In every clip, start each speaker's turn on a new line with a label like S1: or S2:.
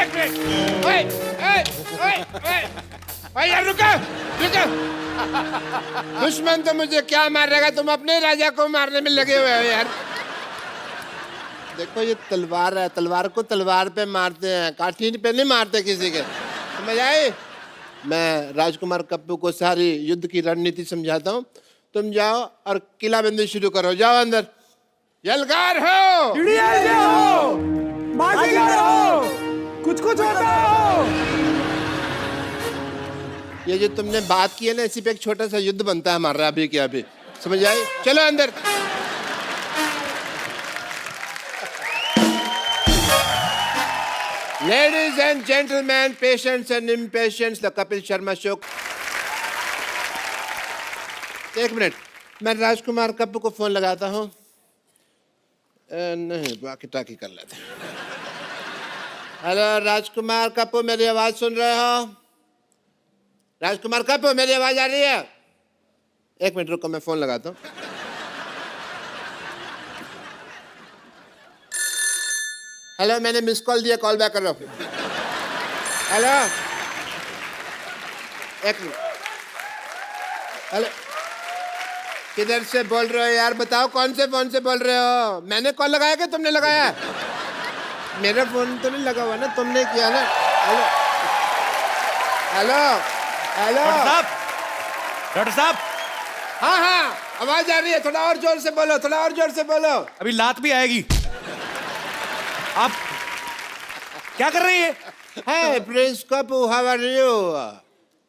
S1: एक मिनट, ओए, ओए, ओए, ओए, ओए यार रुको, रुको। दुश्मन तो मुझे क्या मारेगा, तुम अपने राजा को मारने में लगे हुए हो यार। देखो ये तलवार है, तलवार को तलवार पे मारते हैं, काठीन पे नहीं मारते किसी के। समझ आई? मैं राजकुमार कप्पू को सारी युद्ध की रणनीति समझाता हूँ। तुम जाओ और किलाबंदी शुरू करो, जाओ अंदर। यलगार हो,
S2: हो, बाजीगर हो, कुछ कुछ होता हो।
S1: ये जो तुमने बात की है ना, इसी पे एक छोटा सा युद्ध बनता है हमारा अभी के अभी। समझ आई? चलो अंदर। Ladies and gentlemen, patients and impatients, the Kapil Sharma Show. एक मिनट, मैं राजकुमार कप्पू को फोन लगाता हूँ। नहीं, बाकी टाकी कर लेते। हेलो राजकुमार कप्पू, मेरी आवाज सुन रहे हो? राजकुमार कप्पू, मेरी आवाज आ रही है? एक मिनट रुको, मैं फोन लगाता हूँ। हेलो, मैंने मिस कॉल दिया, कॉल बैक करो। हेलो, एक मिनट। हेलो, किधर से बोल रहे हो यार? बताओ कौन से फोन से बोल रहे हो? मैंने कॉल लगाया कि तुमने लगाया? मेरा फोन तो नहीं लगा हुआ ना, तुमने किया ना। हेलो, हेलो, हेलो
S3: डॉक्टर साहब।
S1: हाँ हाँ, आवाज आ रही है, थोड़ा और जोर से बोलो, थोड़ा और जोर से बोलो।
S3: अभी लात भी आएगी। आप क्या कर रहे हैं?
S1: Hey, prince Kappu, how are you?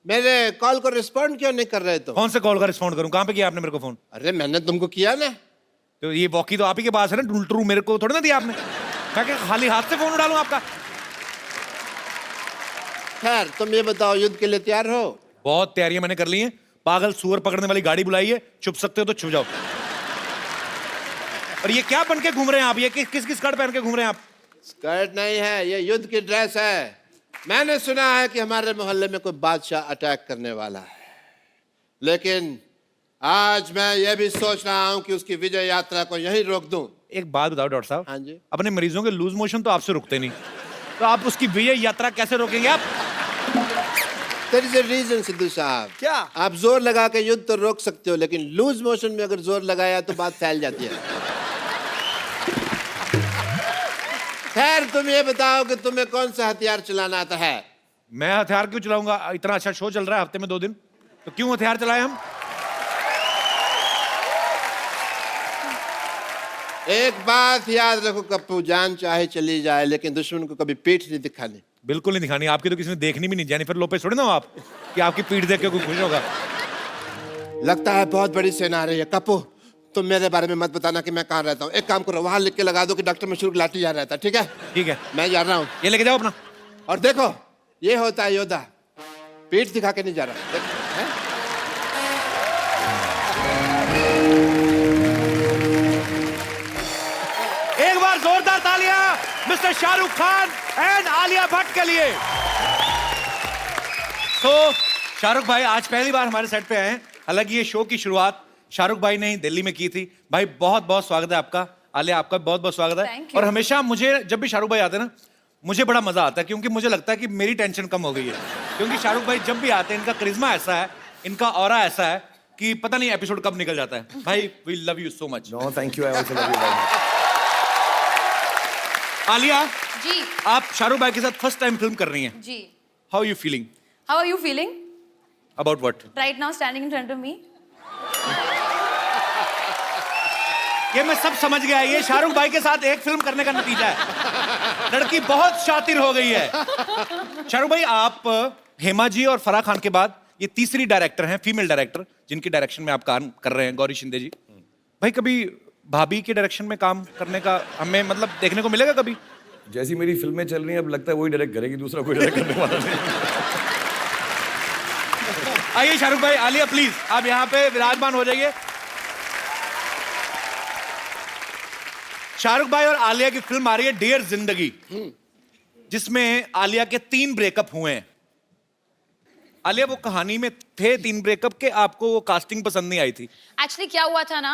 S1: मेरे कॉल को रिस्पॉन्ड क्यों नहीं कर रहे तुम?
S3: कौन से कॉल का रिस्पॉन्ड करूं? कहाँ पे किया आपने मेरे को फोन?
S1: अरे मैंने तुमको किया ना।
S3: तो ये वॉकी तो आप ही के पास है ना, टूल मेरे को थोड़ी ना दिया आपने। मैं क्या खाली हाथ से फोन उड़ा लूं आपका?
S1: खैर, तुम ये बताओ, युद्ध के लिए तैयार हो?
S3: बहुत तैयारियां मैंने कर ली हैं। पागल सुअर पकड़ने वाली गाड़ी बुलाई है, छुप सकते हो तो छुप जाओ। और ये क्या बन के घूम रहे हैं आप? ये किस किस स्कर्ट पहन के घूम रहे हैं आप?
S1: स्कर्ट नहीं है, ये युद्ध की ड्रेस है। मैंने सुना है कि हमारे मोहल्ले में कोई बादशाह अटैक करने वाला है, लेकिन आज मैं ये भी सोच रहा हूं कि उसकी विजय यात्रा को यहीं रोक दूं।
S3: एक बात बताओ डॉक्टर साहब।
S1: हाँ जी।
S3: अपने मरीजों के लूज मोशन तो आपसे रुकते नहीं, तो आप उसकी विजय यात्रा कैसे रोकेंगे आप?
S1: There is a reason, Sidhu साहब।
S2: क्या?
S1: आप जोर लगा के युद्ध तो रोक सकते हो, लेकिन लूज मोशन में अगर जोर लगाया तो बात फैल जाती है। खैर, तुम ये बताओ कि तुम्हें कौन सा हथियार चलाना आता है?
S3: मैं हथियार क्यों चलाऊंगा? इतना अच्छा शो चल रहा है हफ्ते में 2 दिन, तो क्यों हथियार चलाए हम?
S1: एक बात याद रखो कप्पू, जान चाहे चली जाए लेकिन दुश्मन को कभी पीठ नहीं दिखानी।
S3: बिल्कुल नहीं दिखानी। आपकी तो किसी ने देखनी भी नहीं। जेनिफर लोपेज थोड़ी ना हो आप कि आपकी पीठ देख के कोई खुश होगा।
S1: लगता है बहुत बड़ी सेना आ रही है। कप्पू, तुम मेरे बारे में मत बताना कि मैं कहाँ रहता हूँ। एक काम करो, वहां लिख के लगा दो कि डॉक्टर मशहूर लाठी जा रहता है। ठीक है?
S3: ठीक है,
S1: मैं जा रहा हूँ।
S3: ये लेके जाओ अपना।
S1: और देखो, ये होता है योद्धा, पीठ दिखा के नहीं जा रहा। देखो, हैं?
S3: एक बार जोरदार तालियां मिस्टर शाहरुख खान एंड आलिया भट्ट के लिए। तो शाहरुख भाई आज पहली बार हमारे सेट पे आए हैं। हालांकि ये शो की शुरुआत शाहरुख भाई ने ही दिल्ली में की थी। भाई बहुत बहुत स्वागत है आपका। आलिया, आपका बहुत बहुत स्वागत है। और हमेशा मुझे जब भी शाहरुख भाई आते हैं ना, मुझे बड़ा मजा आता है, क्योंकि मुझे लगता है कि मेरी टेंशन कम हो गई है। क्योंकि शाहरुख भाई जब भी आते हैं, इनका करिश्मा ऐसा है, इनका ऑरा ऐसा है कि पता नहीं एपिसोड कब निकल जाता है। भाई we love you so much.
S2: No thank you, I also love you.
S3: Alia
S4: ji,
S3: आप शाहरुख भाई के साथ फर्स्ट टाइम फिल्म कर रही हैं।
S4: जी।
S3: How you feeling?
S4: How are you feeling
S3: about what?
S4: right now standing in front of me?
S3: ये मैं सब समझ गया। ये शाहरुख भाई के साथ एक फिल्म करने का नतीजा है। लड़की बहुत शातिर हो गई है। शाहरुख भाई, आप हेमा जी और फराह खान के बाद ये तीसरी डायरेक्टर हैं, फीमेल डायरेक्टर, जिनकी डायरेक्शन में आप काम कर रहे हैं, गौरी शिंदे जी। भाई कभी भाभी के डायरेक्शन में काम करने का हमें मतलब देखने को मिलेगा कभी?
S2: जैसी मेरी फिल्में चल रही हैं, अब लगता है वही डायरेक्ट करेगी, दूसरा कोई डायरेक्ट करने वाला नहीं।
S3: आइए शाहरुख भाई, आलिया प्लीज आप यहाँ पे विराजमान हो जाइए। शाहरुख भाई और आलिया की फिल्म आ रही है डियर जिंदगी, जिसमें आलिया के 3 ब्रेकअप हुए हैं। आलिया, वो कहानी में थे 3 ब्रेकअप के, आपको वो कास्टिंग पसंद नहीं आई थी?
S4: एक्चुअली क्या हुआ था ना,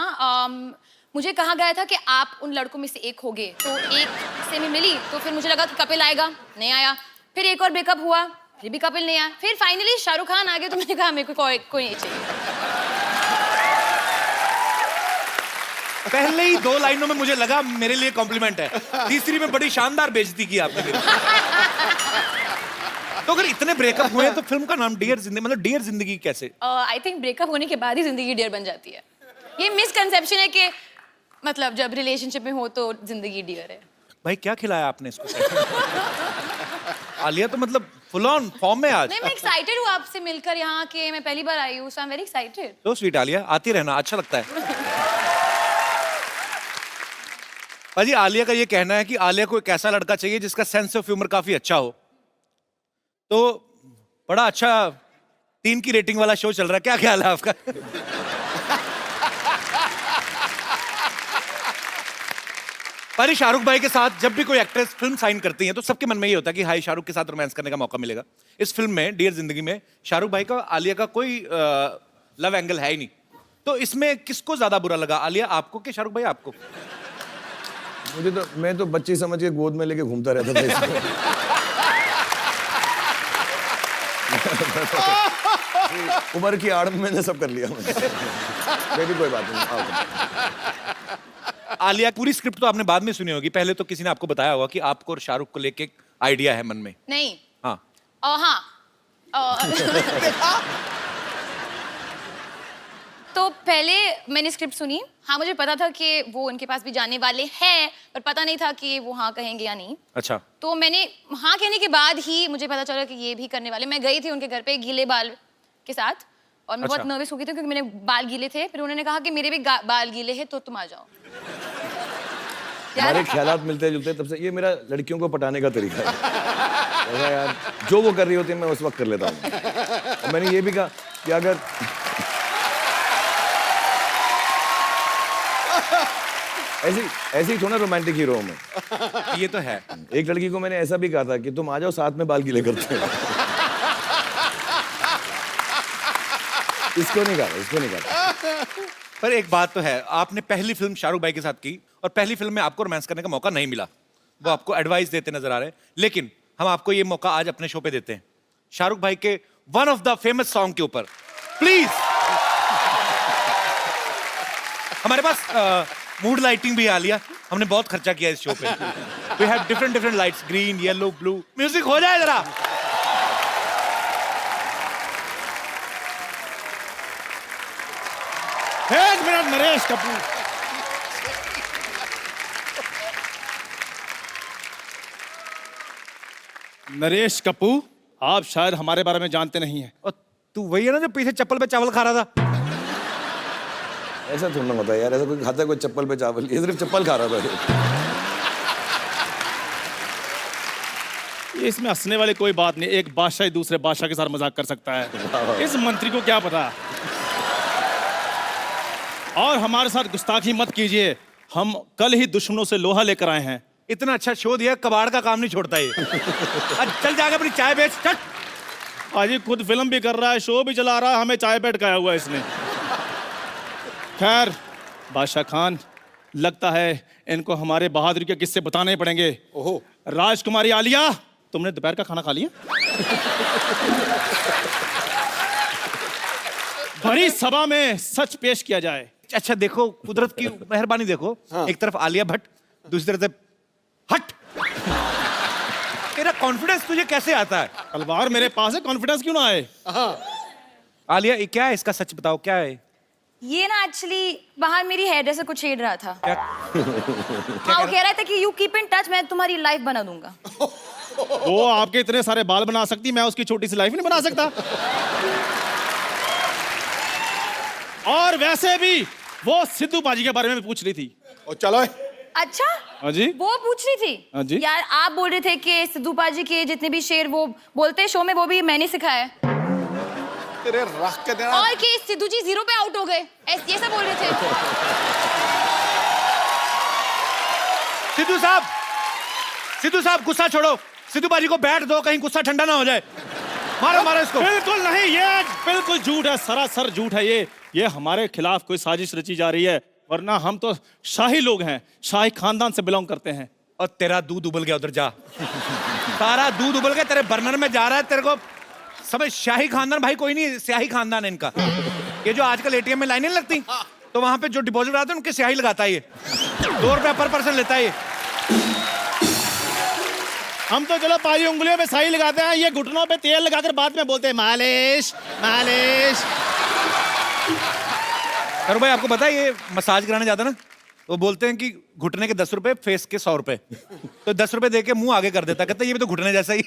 S4: मुझे कहा गया था कि आप उन लड़कों में से एक होगे, तो एक से मैं मिली, तो फिर मुझे लगा कि कपिल आएगा, नहीं आया। फिर एक और ब्रेकअप हुआ, फिर भी कपिल नहीं आया, फिर फाइनली शाहरुख खान आ गए, तो मैंने कहा मेरे को कोई नहीं चाहिए।
S3: पहले ही 2 लाइनों में मुझे लगा मेरे लिए कॉम्प्लीमेंट है, तीसरी में बड़ी शानदार बेइज्जती की आपने मेरी। तो अगर इतने ब्रेकअप हुए तो फिल्म का नाम डियर जिंदगी, मतलब डियर जिंदगी कैसे?
S4: आई थिंक ब्रेकअप होने के बाद ही जिंदगी डियर बन जाती है। ये मिसकंसेप्शन है कि मतलब जब रिलेशनशिप में हो तो जिंदगी डियर है।
S3: भाई क्या खिलाया आपने इसको? आलिया तो मतलब फुल ऑन फॉर्म में आज।
S4: नहीं, मैं एक्साइटेड हूँ आपसे मिलकर यहाँ के, मैं पहली बार आई हूँ, सो आई एम वेरी एक्साइटेड।
S3: तो स्वीट आलिया, आती रहना, अच्छा लगता है। भाजी आलिया का ये कहना है कि आलिया को एक ऐसा लड़का चाहिए जिसका सेंस ऑफ ह्यूमर काफी अच्छा हो। तो बड़ा अच्छा 3 की रेटिंग वाला शो चल रहा है, क्या ख्याल है आपका? पर शाहरुख भाई के साथ जब भी कोई एक्ट्रेस फिल्म साइन करती है तो सबके मन में ये होता है कि हाई शाहरुख के साथ रोमांस करने का मौका मिलेगा। इस फिल्म में डियर जिंदगी में शाहरुख भाई का आलिया का कोई लव एंगल है ही नहीं, तो इसमें किसको ज्यादा बुरा लगा, आलिया आपको कि शाहरुख भाई आपको?
S2: मुझे तो, मैं तो बच्ची समझ के गोद में लेके घूमता रहता था इसको। उम्र की आड़ में मैंने सब कर लिया। बेबी कोई बात नहीं, आओ।
S3: आलिया पूरी स्क्रिप्ट तो आपने बाद में सुनी होगी, पहले तो किसी ने आपको बताया होगा कि आपको और शाहरुख को लेके आइडिया है मन में?
S4: नहीं।
S3: हाँ।
S4: हाँ। तो पहले मैंने स्क्रिप्ट सुनी, हाँ मुझे पता था कि वो उनके पास भी जाने वाले हैं, पर पता नहीं था कि वो हाँ कहेंगे या नहीं।
S3: अच्छा।
S4: तो मैंने हाँ कहने के बाद ही मुझे पता चला कि ये भी करने वाले। मैं गई थी उनके घर पे गीले बाल के साथ, और मैं बहुत नर्वस हो गई थी क्योंकि मेरे बाल गीले थे। फिर उन्होंने कहा कि मेरे भी बाल गीले हैं तो तुम आ जाओ।
S2: हमारे ख्यालात मिलते जुलते, तब से ये मेरा लड़कियों को पटाने का तरीका है। यार जो वो कर रही होती है मैं उस वक्त कर लेता हूँ। और मैंने ये भी कहा कि अगर ऐसे ही थोड़ा रोमांटिक हीरो हूं मैं।
S3: ये तो है।
S2: एक लड़की को मैंने ऐसा भी कहा था कि तुम आ जाओ साथ में बाल गीले करते हैं। इसको नहीं कहा।
S3: पर एक बात तो है, आपने पहली फिल्म शाहरुख भाई के साथ की और पहली फिल्म में आपको रोमांस करने का मौका नहीं मिला, वो आपको एडवाइस देते नजर आ रहे हैं, लेकिन हम आपको ये मौका आज अपने शो पे देते हैं शाहरुख भाई के one of the famous song के ऊपर। प्लीज। हमारे पास मूड लाइटिंग भी आ लिया, हमने बहुत खर्चा किया इस शो पे। We have different lights, green, yellow, blue. Music हो जाए जरा।
S5: एक मिनट, नरेश कपूर। नरेश कपूर, आप शायद हमारे बारे में जानते नहीं हैं।
S3: और तू वही है ना जो पीछे चप्पल पे चावल खा रहा था?
S2: ऐसा थोड़ा होता है यार, ऐसा कोई खाता है कोई चप्पल पे चावल? ये सिर्फ चप्पल खा रहा था।
S5: ये इसमें हंसने वाली कोई बात नहीं, एक बादशाह ही दूसरे बादशाह के साथ मजाक कर सकता है, इस मंत्री को क्या पता। और हमारे साथ गुस्ताखी मत कीजिए, हम कल ही दुश्मनों से लोहा लेकर आए हैं।
S3: इतना अच्छा शो दिया, कबाड़ का काम नहीं छोड़ता ये। चल जाकर अपनी चाय बेच, चल।
S5: आज ये खुद फिल्म भी कर रहा है, शो भी चला रहा है, हमें चाय पे अटकाया हुआ है इसने। खैर बादशाह खान, लगता है इनको हमारे बहादुरी के किस्से बताने पड़ेंगे।
S3: ओहो।
S5: राजकुमारी आलिया, तुमने दोपहर का खाना खा लिया? भरी सभा में सच पेश किया जाए।
S3: अच्छा देखो, कुदरत की मेहरबानी देखो। हाँ। एक तरफ आलिया भट्ट, दूसरी तरफ हट। तेरा कॉन्फिडेंस तुझे कैसे आता है?
S5: तलवार मेरे पास है, कॉन्फिडेंस क्यों ना आए?
S3: आलिया ये क्या है, इसका सच बताओ, क्या है
S4: ये? ना एक्चुअली बाहर मेरी हेयर ड्रेसर को छेड़ रहा था।
S3: क्या?
S4: हाँ, वो कह रहा था कि यू कीप इन टच, मैं तुम्हारी लाइफ बना दूंगा।
S5: वो आपके इतने सारे बाल बना सकती, मैं उसकी छोटी सी लाइफ नहीं बना सकता। और वैसे भी वो सिद्धू बाजी के बारे में पूछ रही थी।
S1: ओ चलो।
S4: अच्छा।
S5: हाँ जी।
S4: वो पूछ रही थी?
S5: हाँ जी।
S4: यार आप बोल रहे थे कि सिद्धू बाजी के जितने भी शेर वो बोलते हैं शो में, वो भी मैंने सिखाया है।
S1: तेरे रख के देना।
S4: और कि सिद्धू जी 0 पे आउट हो गए, ये सब बोल रहे थे।
S3: सिद्धू साहब गुस्सा छोड़ो, सिद्धू बाजी को बैठ दो, कहीं गुस्सा ठंडा ना हो जाए। मारो मारो इसको।
S5: बिल्कुल नहीं, ये बिल्कुल झूठ है, सरासर झूठ है। ये हमारे खिलाफ कोई साजिश रची जा रही है, वरना हम तो शाही लोग हैं, शाही खानदान से बिलोंग करते हैं।
S3: और तेरा दूध उबल गया, उधर जा। सारा दूध उबल के तेरे बर्नर में जा रहा है, तेरे को समझ। शाही खानदान भाई कोई नहीं, स्याही खानदान है इनका। ये जो आजकल एटीएम में लाइनें लगती, तो वहां पे जो डिपॉजिट आते हैं उनके स्याही लगाता है ये। 2 रुपया पर पर्सन लेता है ये।
S5: हम तो चलो पाई उंगलियों पे साई लगाते हैं, ये घुटनों पे तेल लगाकर बाद में बोलते हैं मालिश मालिश।
S3: शाहरुख भाई आपको पता है ये मसाज कराने जाता है ना, वो बोलते हैं कि घुटने के 10 रुपए, फेस के 100 रुपए। तो 10 रुपए दे के मुंह आगे कर देता, कहता है ये भी तो घुटने जैसा ही।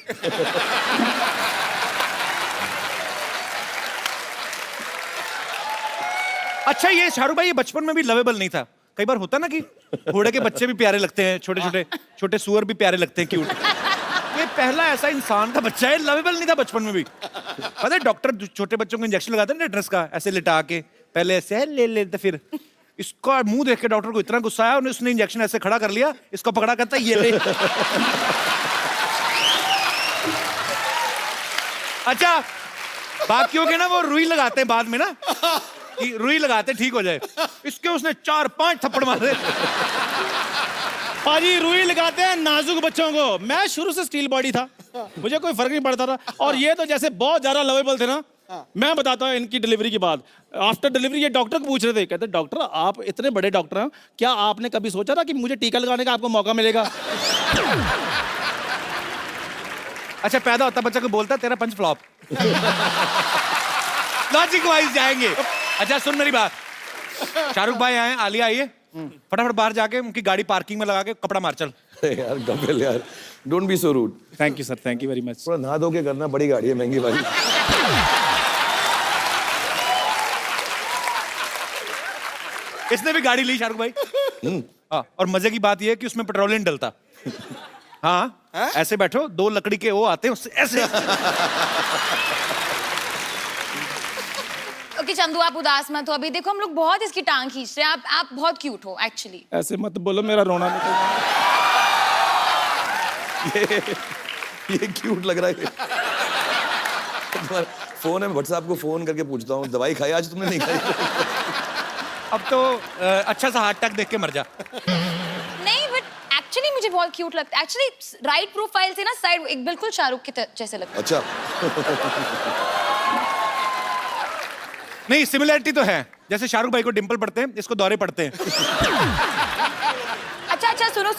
S3: अच्छा ये शाहरुख भाई ये बचपन में भी लवेबल नहीं था? कई बार होता ना कि घोड़े के बच्चे भी प्यारे लगते हैं, छोटे छोटे छोटे सुअर भी प्यारे लगते हैं, क्यूट। ये पहला ऐसा इंसान का बच्चा है, लवेबल नहीं था बचपन में भी। पता है डॉक्टर छोटे बच्चों को इंजेक्शन लगाते हैं ना टेटनस का, ऐसे लिटा के, पहले ऐसे ले लेते, फिर इसका मुंह देख के डॉक्टर को इतना गुस्सा आया, उसने इंजेक्शन ऐसे खड़ा कर लिया, इसको पकड़ा, कहता है ये ले। अच्छा बाकियों के ना वो रुई लगाते हैं बाद में ना, कि रुई लगाते ठीक हो जाए, इसके उसने 4-5 थप्पड़ मारे।
S5: पाजी रुई लगाते हैं नाजुक बच्चों को। मैं शुरू से स्टील बॉडी था, मुझे कोई फर्क नहीं पड़ता था। और ये तो जैसे बहुत ज्यादा लवेबल थे ना। मैं बताता हूँ इनकी डिलीवरी के बाद, आफ्टर डिलीवरी ये डॉक्टर को पूछ रहे थे, कहते डॉक्टर आप इतने बड़े डॉक्टर हैं, क्या आपने कभी सोचा था कि मुझे टीका लगाने का आपको मौका मिलेगा?
S3: अच्छा पैदा होता बच्चा को बोलता तेरा पंच फ्लॉप। लॉजिक वाइज जाएंगे। अच्छा सुन मेरी बात, शाहरुख भाई आए, आलिया आई है, फटाफट बाहर जाके उनकी गाड़ी पार्किंग में लगा के कपड़ा मार चल।
S2: यार कपिल यार, don't be so rude.
S5: Thank you sir, thank you very much.
S2: थोड़ा नहा धो के करना, बड़ी गाड़ी है, महंगी वाली।
S3: इसने भी गाड़ी ली शाहरुख भाई। हाँ, और मजे की बात यह है कि उसमें पेट्रोल नहीं डलता। हाँ ऐसे बैठो, 2 लकड़ी के वो आते हैं उससे ऐसे।
S4: ओके चंदू आप उदास मत हो, अभी देखो हम लोग बहुत इसकी टांग खींच रहे हैं, आप बहुत क्यूट हो एक्चुअली।
S5: ऐसे मत बोलो, मेरा रोना निकल।
S2: ये क्यूट लग रहा है। फोन है, व्हाट्सएप को फोन करके पूछता हूँ दवाई खाई आज तुमने? नहीं खाई।
S3: अब तो अच्छा सा हार्ट अटैक देख के मर जा।
S4: नहीं बट एक्चुअली मुझे बहुत क्यूट लगता है, एक्चुअली राइट प्रोफाइल से ना साइड एक बिल्कुल शाहरुख के जैसे लगता है।
S2: अच्छा।
S3: नहीं सिमिलरिटी तो है, जैसे शाहरुख भाई को डिंपल पड़ते हैं, इसको दौरे पड़ते हैं।
S4: अच्छा सुनो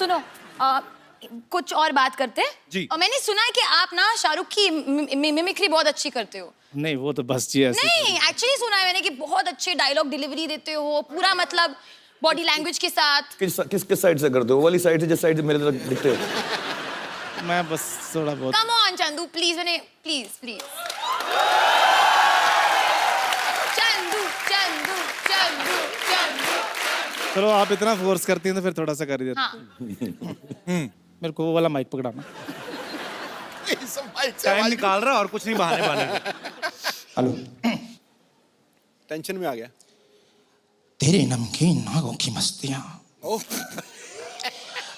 S4: कुछ और बात करते हैं
S3: जी।
S4: और मैंने सुना है कि आप ना शाहरुख की मिमिक्री बहुत अच्छी करते हो।
S5: नहीं वो तो बस जी ऐसे।
S4: नहीं एक्चुअली सुना है मैंने कि बहुत अच्छे डायलॉग डिलीवरी देते हो, पूरा मतलब बॉडी लैंग्वेज के साथ।
S2: किस साइड से करते हो? वाली साइड से जिस साइड से मेरे तरफ दिखते हो?
S5: मैं बस थोड़ा बहुत।
S4: कम ऑन चंदू प्लीज, मैंने प्लीज चंदू
S5: चलो आप इतना फोर्स करती हैं तो फिर थोड़ा सा कर ही देते।
S4: हाँ
S5: मेरे को वो वाला माइक पकड़ाना।
S3: टाइम निकाल रहा और कुछ नहीं, बहाने बहाने।
S6: हेलो,
S1: टेंशन में आ गया।
S6: तेरी नमकीन नागों की मस्तियां,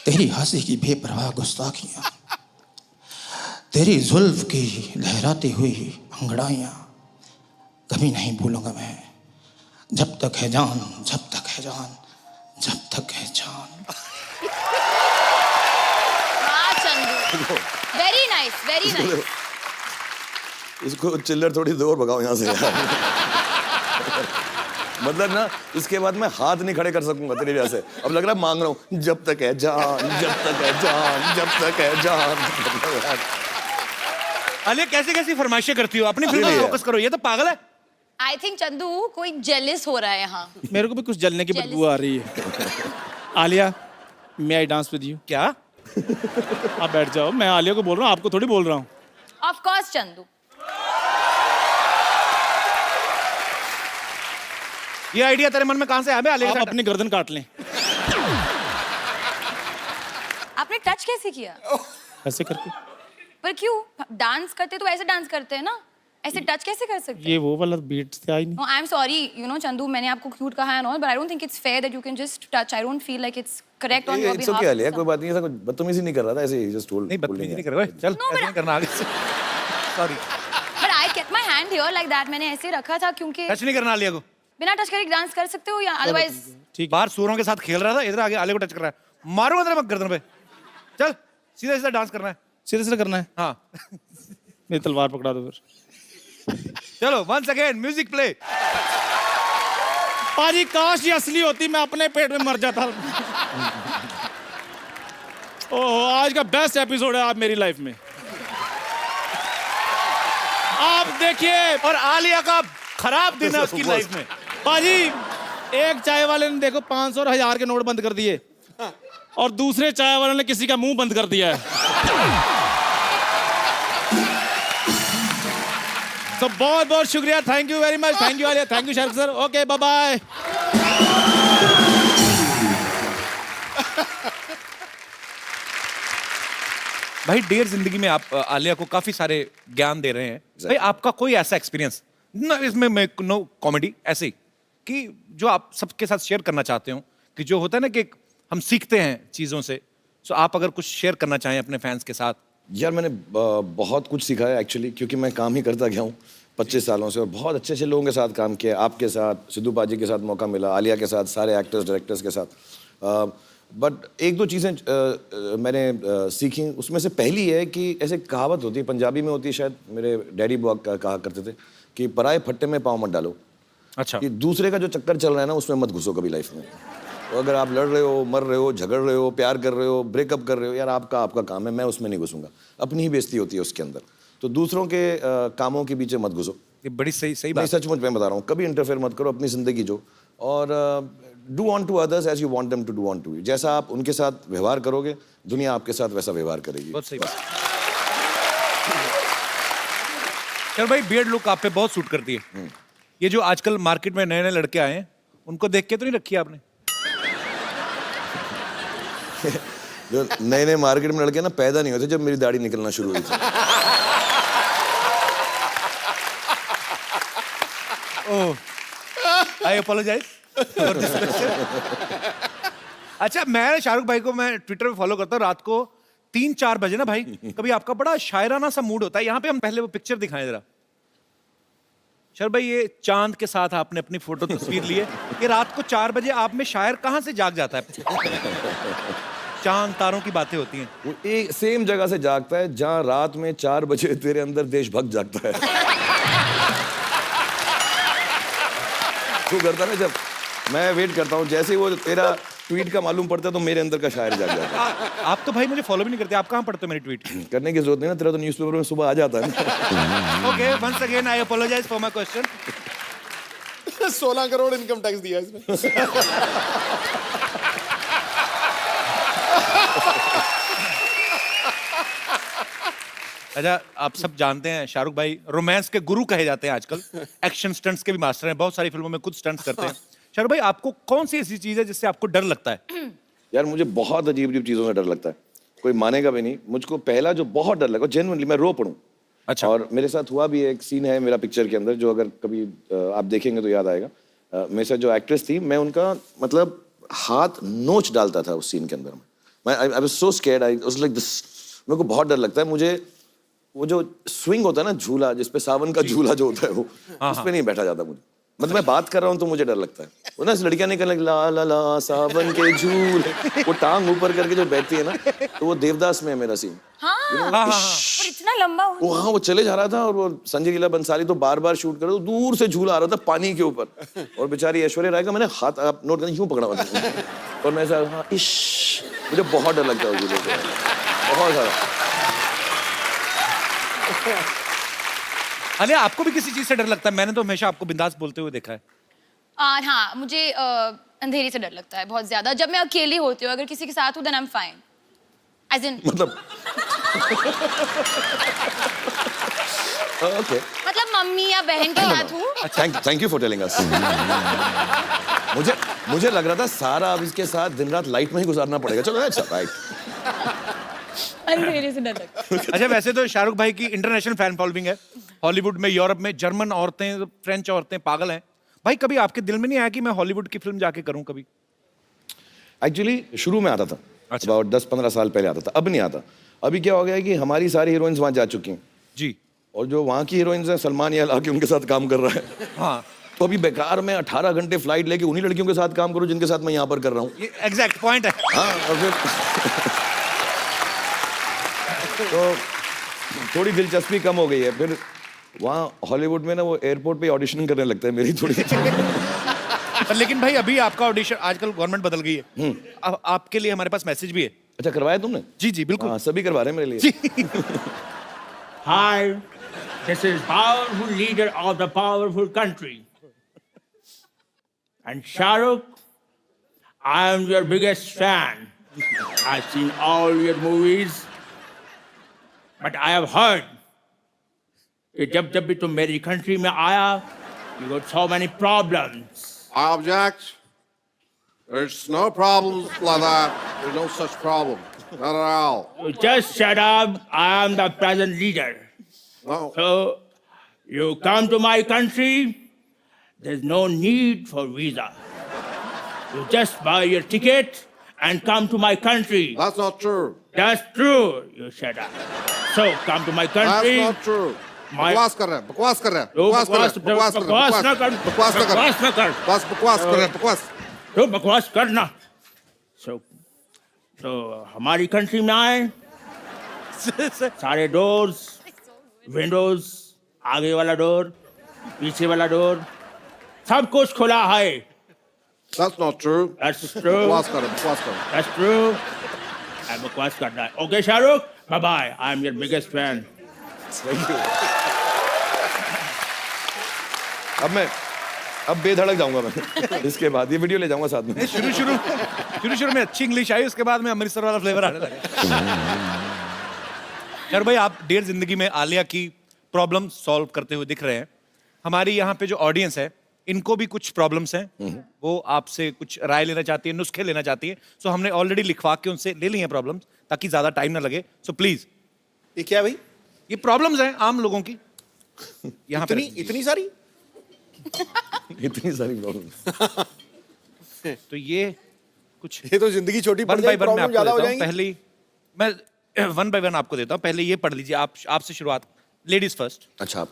S6: तेरी हंसी की बेपरवाह गुस्ताखियां, तेरी जुल्फ की लहराती हुई अंगड़ाइयां कभी नहीं भूलूंगा मैं, जब तक है जान, जब तक है जान, जब तक है जान।
S4: वाह Chandu, very nice very nice.
S2: इसको चिल्लर थोड़ी दूर भगाओ यहाँ से यार। मतलब ना इसके बाद मैं हाथ नहीं खड़े कर सकूंगा तेरी वजह से। अब लग रहा है मांग रहा हूँ, जब तक है जान, जब तक है जान, जब तक है जान।
S3: अरे कैसे कैसी फरमाइशें करती हो, अपनी फिल्म में फोकस करो, ये तो पागल है।
S4: आई थिंक चंदू कोई जेलिस हो रहा है यहाँ।
S5: मेरे को भी कुछ जलने की बदबू आ रही है। आलिया, मे आई डांस विद यू?
S3: क्या?
S5: आप बैठ जाओ, मैं आलिया को बोल रहा हूँ, आपको थोड़ी बोल रहा हूँ।
S4: Of course Chandu.
S3: ये आइडिया तेरे मन में कहां से आया? आलिया के
S5: आप
S3: साथ?
S5: अपनी गर्दन काट लें।
S4: आपने टच कैसे किया?
S5: ऐसे करके।
S4: पर क्यों? डांस करते तो ऐसे डांस करते हैं ना, ऐसे टच कैसे कर सकते हैं?
S5: ये वो वाला बीट से आई नहीं।
S4: No, I'm sorry, you know, Chandu, मैंने आपको क्यूट कहा है and all, but I don't think it's fair that you can just touch. I don't feel like it's correct on your
S2: it's
S4: behalf.
S2: Okay Alia, कोई बात नहीं, ऐसा कुछ बदतमीजी नहीं कर रहा था, ऐसे ही जस्ट टोल्ड।
S3: नहीं बदतमीजी नहीं कर रहा, चल
S4: No,
S3: ऐसे नहीं करना आगे से। Sorry,
S4: But I kept my hand here like that. मैंने ऐसे रखा था क्योंकि
S3: टच नहीं करना आलिया को।
S4: बिना टच करे डांस कर सकते हो या otherwise
S5: ठीक।
S3: बाहर सूरों के साथ खेल रहा था, इधर आगे आलिया को टच कर रहा है, मारूंगा तेरे गर्दन पे। चल सीधा सीधा डांस करना है।
S5: सीधे सीधे करना है।
S3: हाँ
S5: मेरी तलवार पकड़ा दो फिर।
S3: चलो वंस अगेन म्यूजिक प्ले।
S5: पाजी काश ये असली होती, मैं अपने पेट में मर जाता। ओह, आज का बेस्ट एपिसोड है आप मेरी लाइफ में। आप देखिए,
S3: और आलिया का खराब दिन है उसकी लाइफ में।
S5: पाजी एक चाय वाले ने देखो 500 और 1000 के नोट बंद कर दिए, और दूसरे चाय वाले ने किसी का मुंह बंद कर दिया है। तो बहुत बहुत शुक्रिया, thank you very much, thank you Alia, thank you Shahrukh sir, okay bye bye.
S3: भाई डेयर जिंदगी में आप आलिया को काफी सारे ज्ञान दे रहे हैं। भाई आपका कोई ऐसा एक्सपीरियंस ना, इसमें मैं नो कॉमेडी ऐसे ही कि जो आप सबके साथ शेयर करना चाहते हो, कि जो होता है ना कि हम सीखते हैं चीजों से, सो आप अगर कुछ शेयर करना चाहें अपने फैंस के साथ।
S2: यार मैंने बहुत कुछ सीखा है एक्चुअली, क्योंकि मैं काम ही करता गया हूँ 25 सालों से, और बहुत अच्छे अच्छे लोगों के साथ काम किया। आपके साथ, सिद्धू पाजी के साथ मौका मिला, आलिया के साथ, सारे एक्टर्स डायरेक्टर्स के साथ। बट एक दो चीज़ें मैंने सीखी, उसमें से पहली है कि ऐसे कहावत होती है, पंजाबी में होती है शायद, मेरे डैडी बुआ कहा करते थे कि पराए फट्टे में पाँव मत डालो।
S3: अच्छा।
S2: कि दूसरे का जो चक्कर चल रहा है ना, उसमें मत घुसो कभी लाइफ में। तो अगर आप लड़ रहे हो, मर रहे हो, झगड़ रहे हो, प्यार कर रहे हो, ब्रेकअप कर रहे हो, यार आपका काम है, मैं उसमें नहीं घुसूंगा। अपनी ही बेइज्जती होती है उसके अंदर, तो दूसरों के कामों के पीछे मत घुसो।
S3: ये बड़ी सही
S2: मैं
S3: बात।
S2: सचमुच में बता रहा हूँ, कभी इंटरफेयर मत करो, अपनी जिंदगी जो, और do on to others as you want them to do on to you. जैसा आप उनके साथ व्यवहार करोगे, दुनिया आपके साथ वैसा व्यवहार करेगी।
S3: बहुत सही बात। चल भाई, बियर्ड लुक आप पे बहुत सूट करती है। ये जो आजकल मार्केट में नए नए लड़के आए हैं, उनको देख के तो नहीं रखी आपने?
S2: जो नए नए मार्केट में लड़के ना पैदा नहीं होते जब मेरी दाढ़ी निकलना शुरू हुई थी।
S3: आई अपोलोजाइज फॉर दिस क्वेश्चन। अच्छा, मैं शाहरुख भाई को मैं ट्विटर पे फॉलो करता हूँ। रात को 3-4 बजे ना भाई, कभी आपका बड़ा शायराना सा मूड होता है। यहाँ पे हम पहले वो पिक्चर दिखाएं जरा। शर भाई, ये चांद के साथ आपने अपनी फोटो तस्वीर ली है, कि रात को 4 बजे आप में शायर कहाँ से जाग जाता है? चांद तारों की बातें होती हैं।
S2: वो एक सेम जगह से जागता है जहाँ रात में 4 बजे तेरे अंदर देशभक्त जागता है। तू करता ना, जब मैं वेट करता हूँ, जैसे ही वो तेरा ट्वीट का मालूम पड़ता है तो मेरे अंदर का शायर जाग जाता है।
S3: आप तो भाई मुझे फॉलो भी नहीं करते, आप कहाँ पढ़ते हो मेरी ट्वीट?
S2: करने की जरूरत नहीं ना, तेरा तो न्यूज़पेपर में सुबह आ जाता है ना।
S3: Okay, once again I apologize for my question.
S1: 16 crore income tax दिया इसमें।
S3: अच्छा, आप सब जानते हैं शाहरुख भाई रोमांस के गुरु कहे जाते हैं आजकल। एक्शन स्टंट्स के भी मास्टर हैं, बहुत सारी फिल्मों में खुद स्टंट्स करते हैं। शाहरुख भाई, आपको कौन सी ऐसी चीज है जिससे आपको डर लगता है?
S2: यार मुझे बहुत अजीब अजीब चीज़ों से डर लगता है, कोई मानेगा भी नहीं। मुझको पहला जो बहुत डर लगा, जेन्युइनली मैं रो पड़ूं।
S3: अच्छा।
S2: और मेरे साथ हुआ भी, एक सीन है मेरा पिक्चर के अंदर, जो अगर कभी आप देखेंगे तो याद आएगा। मेरे साथ जो एक्ट्रेस थी, मैं उनका मतलब हाथ नोच डालता था उस सीन के अंदर। मैं I was so scared, I was like this. मेरे को बहुत डर लगता है। मुझे वो जो स्विंग होता है ना, झूला जिसपे सावन का झूला जो होता है, वो उस पे नहीं बैठा जाता मुझे। मतलब मैं बात कर रहा हूँ तो मुझे डर लगता है। वो ना लड़कियां निकल ला ला ला सावन के झूले, वो टांग ऊपर करके जो बैठती है ना, तो वो देवदास में है मेरा सीन।
S4: और इतना लंबा हो।
S2: वो हाँ, वो चले जा रहा था, और वो संजय लीला बंसाली तो बार बार शूट कर रहे, तो दूर से झूला आ रहा था पानी के ऊपर, और बेचारी ऐश्वर्या राय का मैंने हाथ, आप नोट करना, यूं पकड़ा हुआ था, और मैं ऐसा हाँ इश, मुझे बहुत डर लगता है झूले से, बहुत सारा।
S3: अलिया, आपको भी किसी चीज से डर लगता है? मैंने तो हमेशा आपको बिंदास बोलते हुए देखा है।
S4: हाँ, मुझे अंधेरे से डर लगता है बहुत ज्यादा। जब मैं अकेली होती हूँ, अगर किसी के साथ हूँ then I am fine. As in
S2: मतलब ओके,
S4: मतलब मम्मी या बहन के साथ हूँ।
S2: Thank you for telling us. मुझे लग रहा था सारा अब इसके साथ दिन रात लाइट में ही गुजारना पड़ेगा। चलो अच्छा, राइट।
S4: अंधेरे से डर लगता है।
S3: अच्छा, वैसे तो शाहरुख भाई की इंटरनेशनल फैन फॉलोइंग है। हॉलीवुड में, यूरोप में, जर्मन औरतें, फ्रेंच औरतें पागल हैं। भाई, कभी आपके दिल में नहीं आया कि मैं हॉलीवुड की फिल्म जाके करूं कभी?
S2: एक्चुअली शुरू में आता था,
S3: अच्छा।
S2: about 10-15 साल पहले आता था, अब नहीं आता। अभी क्या हो गया है कि हमारी सारी हीरोइंस वहाँ जा चुकी हैं
S3: जी।
S2: और जो वहाँ की हीरोइंस हैं, सलमान या आके उनके साथ काम कर रहा है।
S3: हाँ,
S2: तो अभी बेकार में 18 घंटे फ्लाइट लेके उन्हीं लड़कियों के साथ काम करूं जिनके साथ मैं यहाँ पर कर रहा हूँ।
S3: ये एग्जैक्ट पॉइंट है।
S2: हाँ, और फिर तो थोड़ी दिलचस्पी कम हो गई है। फिर वहाँ हॉलीवुड में ना वो एयरपोर्ट पे ऑडिशन करने लगता है मेरी थोड़ी।
S3: पर लेकिन भाई अभी आपका ऑडिशन, आजकल गवर्नमेंट बदल गई है, अब आपके लिए हमारे पास मैसेज भी है।
S2: अच्छा, करवाया तुमने?
S3: जी जी बिल्कुल।
S2: हाँ, सभी करवा रहे हैं मेरे लिए।
S5: Hi, this is powerful leader of the powerful country. And Shahrukh, I am your biggest fan. I've seen all your movies. But I have heard कि जब भी तुम मेरी country में आया, you got so many problems.
S7: I object. There's no problems like that. There's no such problem. Not at all.
S5: You just shut up. I am the present leader.
S7: No.
S5: So, you come to my country, there's no need for visa. You just buy your ticket and come to my country.
S7: That's not true.
S5: That's true. You shut up. So, come to my country.
S7: That's not true.
S5: My-
S7: बकवास कर रहा है, बकवास कर रहा है,
S5: तो
S7: बकवास कर रहा है, बकवास कर रहा है,
S5: बकवास ना कर,
S7: बकवास ना कर,
S5: बकवास ना कर।
S7: बस बकवास कर रहा है, बकवास।
S5: तो बकवास करना। So, हमारी कंट्री में आए, सारे डोर्स, विंडोज, आगे वाला डोर, पीछे वाला डोर, सब कुछ खुला है।
S7: That's not true.
S5: That's true.
S7: बकवास कर रहा है, बकवास कर रहा है।
S5: That's true. I बकवास करना है। Okay, Shahrukh, bye bye. I'm your biggest fan.
S2: Thank you. अब बेधड़क जाऊंगा मैं। इसके बाद ये वीडियो ले जाऊंगा साथ में।
S3: शुरू में अच्छी इंग्लिश आई, उसके बाद में अमृतसर वाला फ्लेवर आने लगा। यार भाई, आप डियर जिंदगी में आलिया की प्रॉब्लम सॉल्व करते हुए दिख रहे हैं। हमारी यहाँ पे जो ऑडियंस है, इनको भी कुछ प्रॉब्लम्स हैं, वो आपसे कुछ राय लेना चाहती है, नुस्खे लेना चाहती है। सो हमने ऑलरेडी लिखवा के उनसे ले ली हैं प्रॉब्लम्स, ताकि ज्यादा टाइम ना लगे। सो प्लीज,
S1: ये क्या भाई?
S3: ये प्रॉब्लम्स हैं आम लोगों की। यहाँ पे
S1: इतनी सारी?
S2: इतनी सारी प्रॉब्लम।
S3: तो ये कुछ
S1: ये तो जिंदगी छोटी पड़
S3: वन बाय
S1: जाएगी,
S3: वन मैं
S1: प्रॉब्लम
S3: आपको
S1: ज्यादा हो
S3: देता हूँ।
S1: जाएंगी।
S3: पहली मैं वन बाय वन आपको देता हूँ। पहले ये पढ़ लीजिए, आप आपसे शुरुआत, लेडीज फर्स्ट।
S2: अच्छा, आप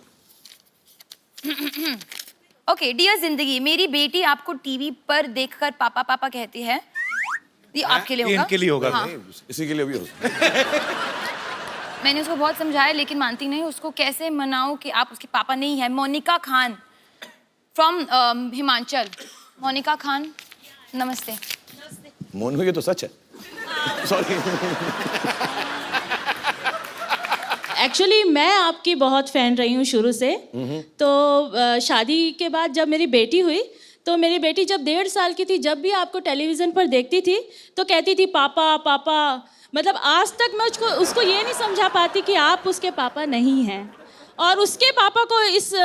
S4: ओके, डियर जिंदगी, मेरी बेटी आपको टीवी पर देखकर पापा पापा कहती है। ये आपके लिए
S3: ये
S4: होगा।
S3: इनके लिए होगा।
S4: हाँ।
S2: इसी के लिए भी हो सकता है।
S4: मैंने उसको बहुत समझाया लेकिन मानती नहीं। उसको कैसे मनाऊं कि आप उसके पापा नहीं है। मोनिका खान फ्रॉम हिमाचल। मोनिका खान, नमस्ते।
S2: मोनू, ये तो सच है। सॉरी।
S8: एक्चुअली मैं आपकी बहुत फ़ैन रही हूँ शुरू से। तो शादी के बाद जब मेरी बेटी हुई, तो मेरी बेटी जब 1.5 साल की थी, जब भी आपको टेलीविज़न पर देखती थी तो कहती थी पापा पापा। मतलब आज तक मैं उसको ये नहीं समझा पाती कि आप उसके पापा नहीं हैं। और उसके पापा को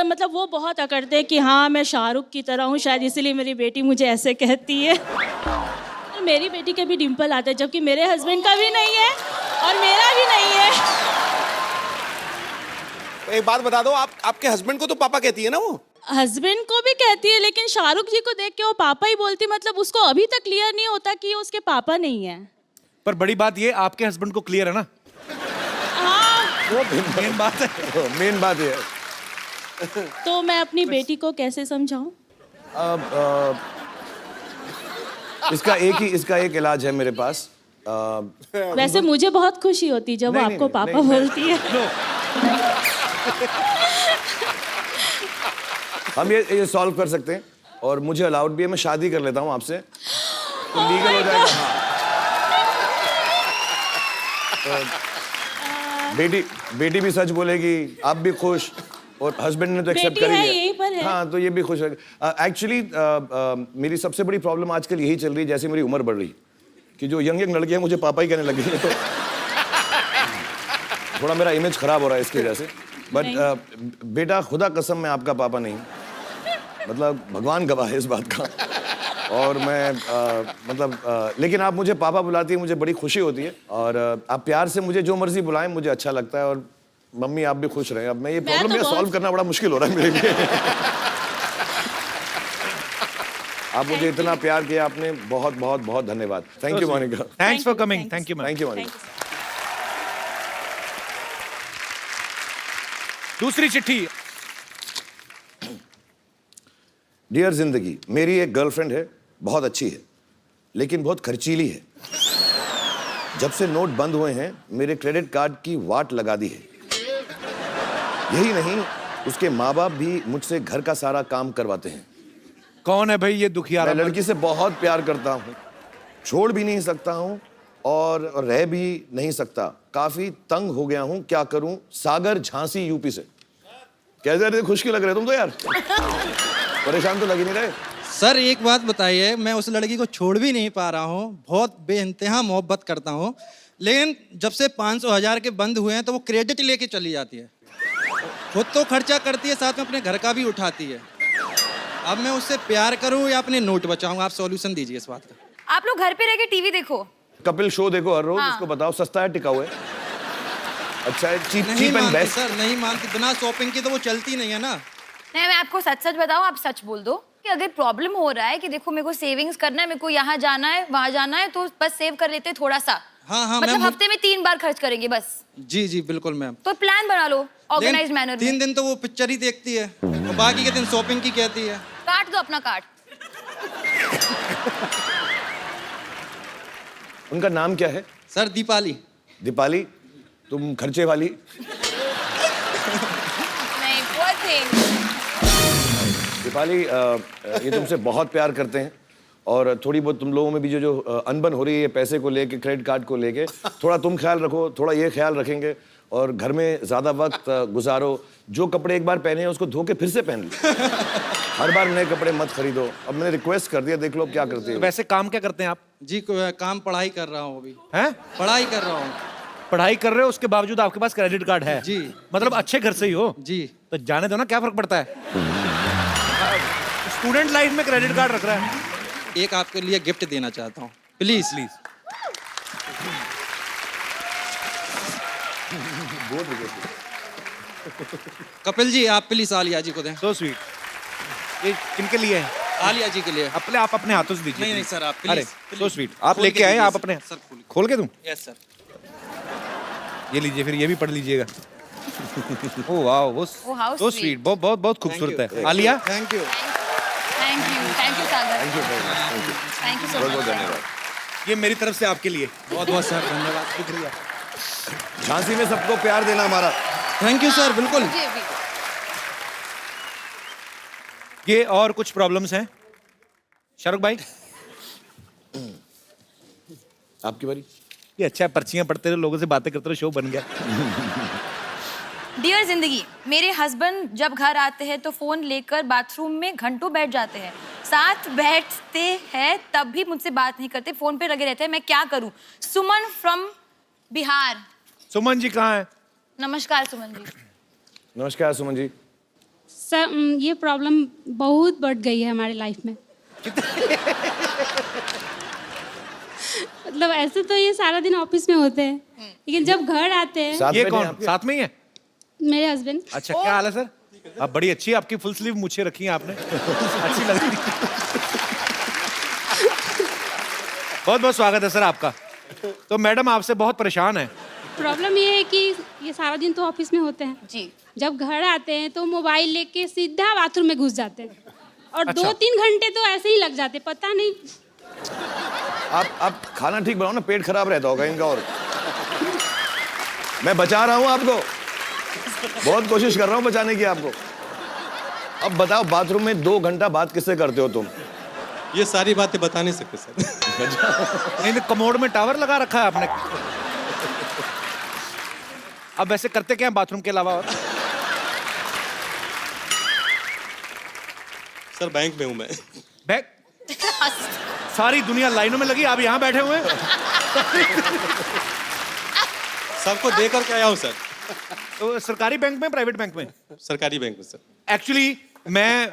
S8: मतलब वो बहुत अकड़ते हैं कि हाँ मैं शाहरुख की तरह हूँ, शायद इसलिए मेरी बेटी मुझे ऐसे कहती है। और मेरी बेटी के भी डिम्पल आते हैं, जबकि मेरे हस्बैंड का भी नहीं है और मेरा भी नहीं है।
S1: एक बात बता दो, आपके हस्बैंड को तो पापा कहती है ना वो?
S8: हस्बैंड को भी कहती है, लेकिन शाहरुख जी को देख के वो पापा ही बोलती। मतलब उसको अभी तक क्लियर नहीं होता कि वो उसके पापा नहीं है।
S3: पर बड़ी बात ये, आपके हस्बैंड को क्लियर है ना?
S8: हाँ,
S3: वो मेन बात है।
S2: मेन बात ये है।
S8: तो मैं अपनी बेटी को कैसे समझाऊं?
S2: अब इसका एक इलाज है मेरे पास।
S8: वैसे मुझे बहुत खुशी होती जब वो
S2: नहीं,
S8: आपको
S2: नहीं,
S8: पापा
S2: नहीं,
S8: बोलती है।
S2: हम ये सॉल्व कर सकते हैं, और मुझे अलाउड भी है। मैं शादी कर लेता हूँ आपसे, तो लीगल हो जाएगा। हाँ। तो बेटी भी सच बोलेगी, आप भी खुश, और हस्बैंड ने तो एक्सेप्ट
S8: बेटी
S2: कर ही
S8: है,
S2: लिया।
S8: यहीं पर है।
S2: हाँ, तो ये भी खुश है। एक्चुअली मेरी सबसे बड़ी प्रॉब्लम आजकल यही चल रही है, जैसे मेरी उम्र बढ़ रही है, कि जो यंग लड़कियां मुझे पापा ही कहने लगी हैं। तो थोड़ा मेरा इमेज खराब हो रहा है इसकी वजह से। बट बेटा, खुदा कसम मैं आपका पापा नहीं, मतलब भगवान गवाह है इस बात का। और मैं लेकिन आप मुझे पापा बुलाती है, मुझे बड़ी खुशी होती है। और आप प्यार से मुझे जो मर्जी बुलाएं, मुझे अच्छा लगता है। और मम्मी, आप भी खुश रहें। अब मैं ये प्रॉब्लम
S8: तो
S2: सॉल्व करना बड़ा मुश्किल हो रहा है मेरे लिए। आप मुझे इतना प्यार किया आपने, बहुत बहुत बहुत धन्यवाद। Thank you Monica.
S3: Thanks for coming. Thank you ma'am.
S2: Thank you Monica.
S3: दूसरी चिट्ठी।
S2: डियर जिंदगी, मेरी एक गर्लफ्रेंड है, बहुत अच्छी है, लेकिन बहुत खर्चीली है। जब से नोट बंद हुए हैं मेरे क्रेडिट कार्ड की वाट लगा दी है। यही नहीं, उसके माँ बाप भी मुझसे घर का सारा काम करवाते हैं।
S3: कौन है भाई ये दुखियारा?
S2: मैं लड़की से बहुत प्यार करता हूँ, छोड़ भी नहीं सकता हूँ और रह भी नहीं सकता। काफी तंग हो गया हूँ, क्या करूँ? सागर झांसी यूपी से। कैसे रहे? खुश क्यों लग रहे तुम तो यार? परेशान तो लग ही नहीं रहे।
S9: सर एक बात बताइए, मैं उस लड़की को छोड़ भी नहीं पा रहा हूँ, बहुत बेइंतहा मोहब्बत करता हूँ, लेकिन जब से 500,000 के बंद हुए हैं तो वो क्रेडिट लेके चली जाती है। खुद तो खर्चा करती है, साथ में अपने घर का भी उठाती है। अब मैं उससे प्यार करूँ या अपने नोट बचाऊँ? आप सॉल्यूशन दीजिए इस बात का।
S4: आप लोग घर पे रह के टीवी देखो,
S2: कपिल शो देखो हर रोज।
S4: हाँ।
S2: उसको बताओ सस्ता है, टिकाऊ है, अच्छा है, चीप
S9: नहीं
S2: चीप एंड
S9: मानती
S2: बेस्ट।
S9: सर, नहीं मानती। बिना शॉपिंग के तो वो चलती नहीं है ना।
S4: नहीं मैं आपको सच सच बताऊं, आप सच बोल दो कि अगर प्रॉब्लम हो रहा है कि देखो मेरे को सेविंग्स करना है, मेरे को यहाँ जाना है वहाँ जाना है, तो बस सेव कर लेते हैं थोड़ा सा।
S9: हाँ,
S4: मतलब
S9: मैम।
S4: हफ्ते में 3 बार खर्च करेंगे बस।
S9: जी जी बिल्कुल मैम।
S4: तो प्लान बना लो ऑर्गेनाइज्ड मैनर में।
S9: 3 दिन तो वो पिक्चर ही देखती है और बाकी के दिन शॉपिंग की कहती है।
S4: काट दो अपना कार्ड।
S2: उनका नाम क्या है?
S9: सर दीपाली।
S2: दीपाली, तुम खर्चे वाली।
S4: नहीं poor thing।
S2: दीपाली, ये तुमसे बहुत प्यार करते हैं और थोड़ी बहुत तुम लोगों में भी जो अनबन हो रही है पैसे को लेके, क्रेडिट कार्ड को लेके, थोड़ा तुम ख्याल रखो, थोड़ा ये ख्याल रखेंगे और घर में ज्यादा वक्त गुजारो। जो कपड़े एक बार पहने हैं उसको धो के फिर से पहन लो। हर बार नए कपड़े मत खरीदो। अब मैंने रिक्वेस्ट कर दिया, देख लो अब क्या करते हो।
S3: वैसे काम क्या करते हैं आप?
S9: जी काम पढ़ाई कर रहा हूँ अभी।
S3: हैं?
S9: पढ़ाई कर रहा हूँ।
S3: पढ़ाई कर रहे हो, उसके बावजूद आपके पास क्रेडिट कार्ड है?
S9: जी।
S3: मतलब अच्छे घर से ही हो?
S9: जी।
S3: तो जाने दो ना, क्या फर्क पड़ता है? स्टूडेंट लाइफ में क्रेडिट कार्ड रख रहा है।
S9: एक आपके लिए गिफ्ट देना चाहता हूँ, प्लीज प्लीज। कपिल जी आप प्लीज आलिया जी को दें।
S3: So sweet. ये किनके लिए है?
S9: आलिया जी के लिए।
S3: अपने आप अपने हाथों से दीजिए।
S9: नहीं सर, आप
S3: अरे
S9: प्लीज।
S3: So sweet. आप लेके आए, आप अपने
S9: सर
S3: खोल के दूं?
S9: Yes sir.
S3: ये लीजिए, फिर ये भी पढ़ लीजिएगा। ओह वाह, वो
S4: Oh, how
S3: so
S4: sweet.
S3: Sweet, बहुत बहुत बहुत खूबसूरत है। Alia,
S9: thank you.
S4: Thank you Sagar. Thank you so
S2: बहुत बहुत
S4: मच।
S2: धन्यवाद।
S3: ये मेरी तरफ से आपके लिए।
S9: बहुत बहुत सर धन्यवाद।
S3: शुक्रिया।
S2: झांसी में सबको प्यार देना हमारा।
S9: थैंक यू सर, बिल्कुल।
S4: मुझे भी।
S3: ये और कुछ प्रॉब्लम्स हैं शाहरुख भाई?
S2: आपकी बारी।
S3: ये अच्छा है, पर्चियां पढ़ते रहो, लोगों से बातें करते रहो, शो बन गया।
S4: डियर जिंदगी, मेरे हस्बैंड जब घर आते हैं तो फोन लेकर बाथरूम में घंटों बैठ जाते हैं। साथ बैठते हैं तब भी मुझसे बात नहीं करते, फोन पे लगे रहते हैं। मैं क्या करूं? सुमन फ्रॉम बिहार।
S3: सुमन जी कहाँ है?
S4: नमस्कार सुमन जी।
S2: नमस्कार सुमन जी।
S10: सर ये प्रॉब्लम बहुत बढ़ गई है हमारी लाइफ में। मतलब ऐसे तो ये सारा दिन ऑफिस में होते हैं, लेकिन जब घर आते हैं
S2: साथ
S3: ये
S2: में
S3: कौन
S2: नहीं,
S3: साथ में ही है?
S10: मेरे हस्बैंड।
S3: अच्छा, क्या हाल है सर? आप बड़ी अच्छी है, आपकी फुल स्लीव मूछें रखी हैं आपने, अच्छी लग रही है। बहुत बहुत स्वागत है सर आपका। तो मैडम आपसे बहुत परेशान है।
S10: प्रॉब्लम ये है कि ये सारा दिन तो ऑफिस में होते हैं
S4: जी।
S10: जब घर आते हैं तो मोबाइल लेके सीधा बाथरूम में घुस जाते हैं और
S3: अच्छा।
S10: 2-3 घंटे तो ऐसे ही लग जाते, पता नहीं।
S2: आप खाना ठीक बनाओ ना, पेट खराब रहता होगा इनका। और मैं बचा रहा हूं आपको, बहुत कोशिश कर रहा हूं बचाने की आपको। अब बताओ, बाथरूम में 2 घंटा बात किससे करते हो तुम?
S11: ये सारी बातें बता नहीं सकते सर।
S3: नहीं, कमोड में टावर लगा रखा है आपने। अब वैसे करते क्या है बाथरूम के अलावा? और
S11: सर बैंक में हूँ मैं।
S3: बैग सारी दुनिया लाइनों में लगी, आप यहाँ बैठे हुए हैं।
S11: सबको देकर के आया हूँ सर।
S3: तो सरकारी बैंक में, प्राइवेट बैंक में?
S11: सरकारी बैंक में सर।
S3: एक्चुअली मैं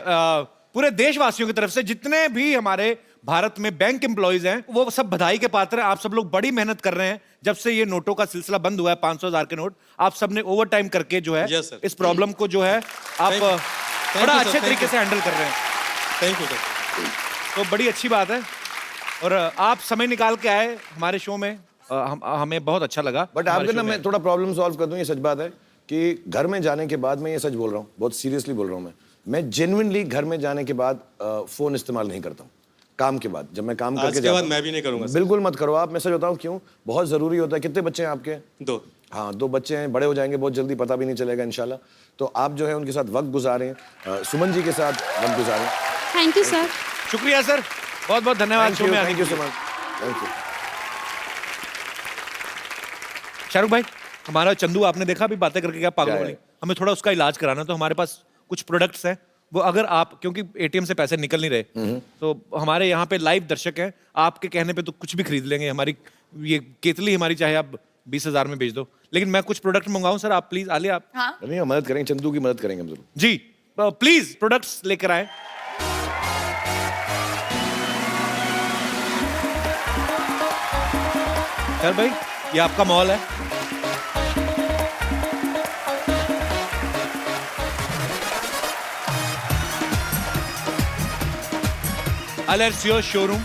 S3: पूरे देशवासियों की तरफ से, जितने भी हमारे भारत में बैंक एम्प्लॉइज हैं, वो सब बधाई के पात्र हैं। आप सब लोग बड़ी मेहनत कर रहे हैं। जब से ये नोटों का सिलसिला बंद हुआ है, 500,000 के नोट, आप सबने ओवर टाइम करके जो है
S11: Yes, sir.
S3: इस प्रॉब्लम को जो है आप बड़ा
S11: you, sir.
S3: अच्छे
S11: Thank
S3: तरीके
S11: you.
S3: से हैंडल कर रहे हैं।
S11: Thank you sir.
S3: तो बड़ी अच्छी बात है। और आप समय निकाल के आए हमारे शो में, हमें बहुत अच्छा लगा।
S2: बट आपके ना, मैं थोड़ा प्रॉब्लम सॉल्व कर दूं। ये सच बात है कि घर में जाने के बाद, मैं ये सच बोल रहा हूँ, बहुत सीरियसली बोल रहा हूँ, मैं जेन्युइनली घर में जाने के बाद फोन इस्तेमाल नहीं करता हूँ। काम के बाद, जब मैं काम
S11: आज
S2: करके
S11: के बाद
S2: जाता
S11: मैं भी नहीं करूंगा
S2: हूँ।
S11: सर।
S2: बिल्कुल मत करो आप, मैं सच बताऊँ क्यों, बहुत ज़रूरी होता है। कितने बच्चे हैं आपके?
S11: 2।
S2: हाँ, 2 बच्चे हैं, बड़े हो जाएंगे बहुत जल्दी, पता भी नहीं चलेगा इंशाल्लाह। तो आप जो है उनके साथ वक्त गुजारें, सुमन जी के साथ वक्त गुजारें।
S10: Thank you sir.
S3: शुक्रिया सर, बहुत बहुत धन्यवाद शो में आने
S2: थैंक
S3: के
S2: यू
S3: लिए।
S2: So much, thank you.
S3: Shahrukh भाई, हमारा चंदू आपने देखा अभी बातें करके क्या पागल
S2: क्या
S3: वाली,
S2: है?
S3: हमें थोड़ा उसका इलाज कराना, तो हमारे पास कुछ प्रोडक्ट्स हैं, वो अगर आप, क्योंकि एटीएम से पैसे निकल नहीं रहे, तो हमारे यहाँ पे लाइव दर्शक हैं, आपके कहने पे तो कुछ भी खरीद लेंगे। हमारी ये केतली हमारी चाहे आप 20,000 में बेच दो, लेकिन मैं कुछ प्रोडक्ट मंगाऊं सर, आप प्लीज आलिया आप।
S4: हाँ
S2: नहीं, हम मदद करेंगे, चंदू की मदद करेंगे हम जरूर।
S3: जी प्लीज प्रोडक्ट्स लेकर आए। सर भाई, ये आपका मॉल है। Alessio showroom.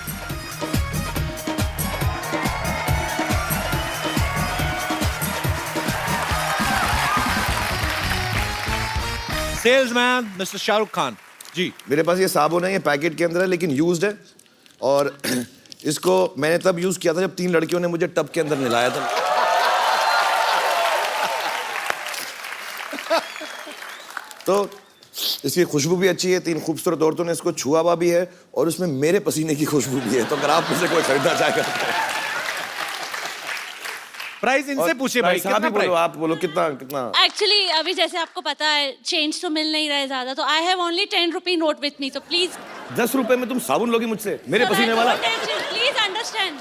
S3: Salesman mister Shahrukh Khan ji.
S2: मेरे पास ये साबुन है, ये पैकेट के अंदर है लेकिन यूज्ड है, और इसको मैंने तब यूज किया था जब 3 लड़कियों ने मुझे टब के अंदर नहलाया था। तो इसकी खुशबू भी अच्छी है, 3 खूबसूरत औरतों ने इसको छुआ हुआ भी है, और उसमें मेरे पसीने की खुशबू भी है। तो अगर आप मुझसे कोई खरीदना चाहेगा,
S3: प्राइस इनसे पूछे भाई,
S2: साहब
S3: कितना
S2: ही बोलो,
S3: प्राइस?
S2: आप बोलो कितना कितना।
S8: एक्चुअली अभी जैसे आपको पता है चेंज तो मिल नहीं रहा है ज़्यादा, तो I have only 10 rupee note with me, तो प्लीज
S2: 10 रुपए में तुम साबुन लोगी मुझसे, मेरे पसीने वाला?
S8: Please understand,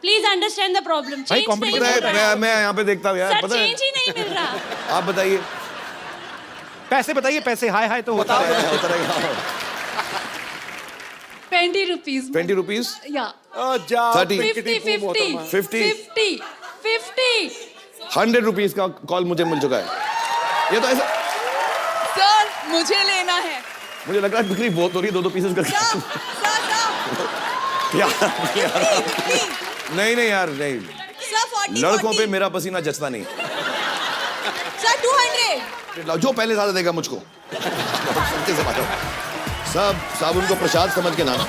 S8: please understand the problem.
S3: भाई, competition
S2: मैं यहाँ पे देखता हूँ यार,
S8: सर
S2: पता है।
S8: चेंज ही नहीं मिल रहा।
S2: आप बताइए।
S3: पैसे बताइए, पैसे हाय हाय तो होता है।
S2: होता रहेगा।
S10: 20 रुपीज
S2: 20 रुपीज,
S10: या
S2: 30,
S10: 50
S2: 100 रुपीज का कॉल मुझे मिल चुका है। ये तो ऐसा,
S10: सर मुझे लेना है
S2: मुझे लग रहा है बिक्री बहुत हो रही है, 2-2 पीसेस करके। नहीं नहीं यार, नहीं, लड़कों पे मेरा पसीना जचता नहीं।
S10: सर 200
S2: जो पहले ज्यादा देगा मुझको। सच्चे से बात है। सब साबुन को प्रसाद समझ के नाना।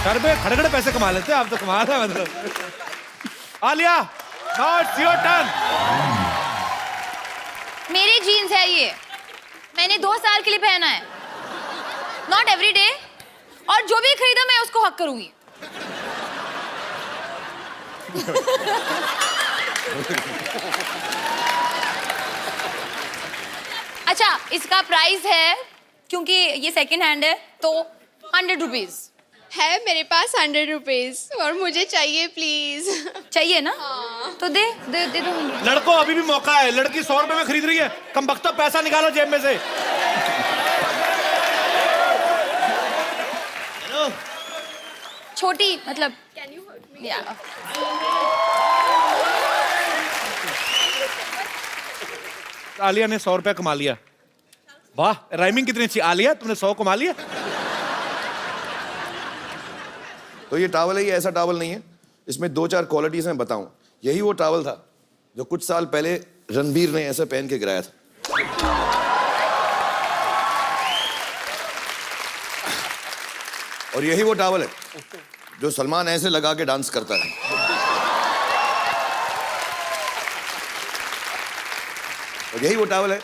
S3: सर पे खड़े खड़े पैसे कमा लेते हैं आप, तो कमाल है मतलब। Alia, now it's your turn.
S4: मेरी जीन्स है ये, मैंने 2 साल के लिए पहना है, नॉट एवरी डे, और जो भी खरीदा मैं उसको हक करूंगी। अच्छा, इसका प्राइस है, क्योंकि ये सेकंड हैंड है, तो 100 रुपीज
S10: है मेरे पास 100 रुपीज, और मुझे चाहिए प्लीज।
S4: चाहिए ना? तो दे दे दे दो।
S3: लड़कों, अभी भी मौका है, लड़की 100 रुपए में खरीद रही है, कमबख्ता पैसा निकालो जेब में से।
S4: छोटी मतलब या
S3: आलिया ने 100 रुपया कमा लिया। वाह, राइमिंग कितनी अच्छी। आलिया, तुमने 100 कमा लिया।
S2: तो ये टॉवल है, ये ऐसा टॉवल नहीं है, इसमें 2-4 क्वालिटीज हैं, बताऊं। यही वो टॉवल था जो कुछ साल पहले रणबीर ने ऐसे पहन के गिराया था। और यही वो टॉवल है जो सलमान ऐसे लगा के डांस करता है। और यही वो टॉवल है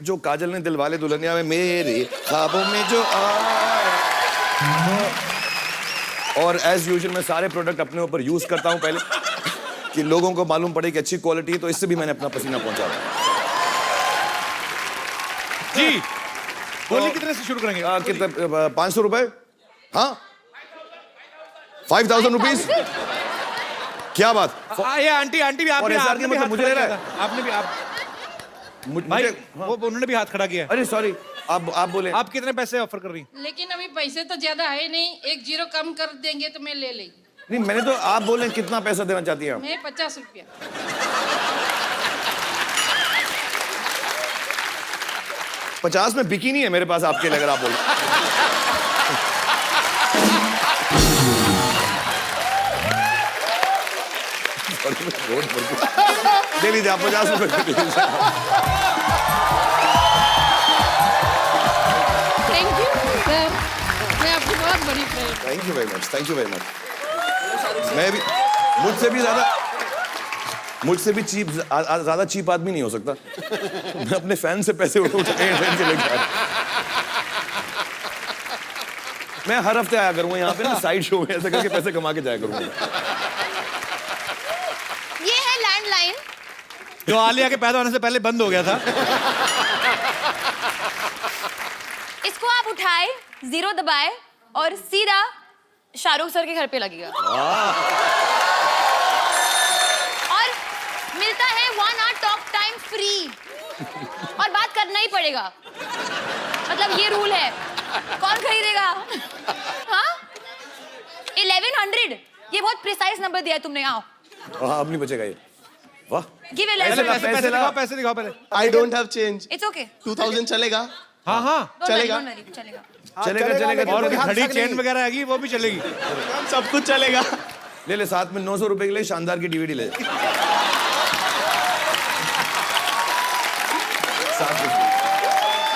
S2: जो काजल ने दिलवाले दुल्हनिया में मेरे ख्वाबों में जो आया। और एज यूजुअल मैं सारे प्रोडक्ट अपने ऊपर यूज करता हूं पहले, कि लोगों को मालूम पड़े कि अच्छी क्वालिटी है, तो इससे भी मैंने अपना पसीना पहुंचा रहा
S3: जी, बोलिए कितने से शुरू करेंगे?
S2: कितने? 500 रुपए? हाँ, 5000 रुपीज। क्या बात?
S3: ये आंटी भी आप
S2: और
S3: भी,
S2: इस
S3: आपने भी
S2: मतलब
S3: हाथ
S2: मुझे
S3: खड़ा
S2: ले रहा
S3: किया
S2: है?
S3: था। आपने भी, आप भाई,
S2: हाँ।
S3: वो उन्होंने भी हाथ खड़ा किया।
S2: अरे सॉरी, आप बोले।
S3: आप कितने पैसे ऑफर कर रही?
S10: लेकिन अभी पैसे तो ज्यादा है नहीं, 1 0 कम कर देंगे तो मैं ले लेगी।
S2: नहीं, मैंने तो, आप बोले कितना पैसा देना चाहती हैं आप?
S10: मैं 50 रुपया।
S2: $50 में बिकी नहीं है मेरे पास आपके लिए, अगर आप बोले। दे लीजिए आप 50 रुपए।
S10: थैंक यू सर, मैं आपको बड़ी fan।
S2: Thank you very much, thank you very much. मैं भी मुझसे भी चीप, ज्यादा चीप आदमी नहीं हो सकता। मैं अपने फैन से पैसे उठा के लेके आया। मैं हर हफ्ते आया करूंगा यहाँ पे ना, साइड शो में ऐसे करके पैसे कमा के जाया करूंगा।
S4: ये है लैंडलाइन,
S3: जो आलिया के पैदा होने से पहले बंद हो गया था।
S4: इसको आप उठाए, 0 दबाए और सीधा शाहरुख सर के घर पे लगेगा और मिलता है 1 hour टॉक टाइम फ्री और बात करना ही पड़ेगा, मतलब ये रूल है। कौन खरीदेगा? हाँ 1100, ये बहुत प्रिसाइज नंबर दिया है तुमने। आओ,
S2: हाँ अब नहीं बचेगा ये। वाह,
S4: गिव
S3: पैसे दिखाओ पहले।
S11: I don't have change।
S4: It's okay,
S11: 2000 चलेगा?
S3: हाँ हाँ
S11: चलेगा।
S3: चलेगा। और घड़ी चेन वगैरह आएगी वो भी चलेगी।
S11: सब कुछ चलेगा।
S2: ले साथ में 900 रुपए के लिए शानदार की डीवीडी ले। साथ में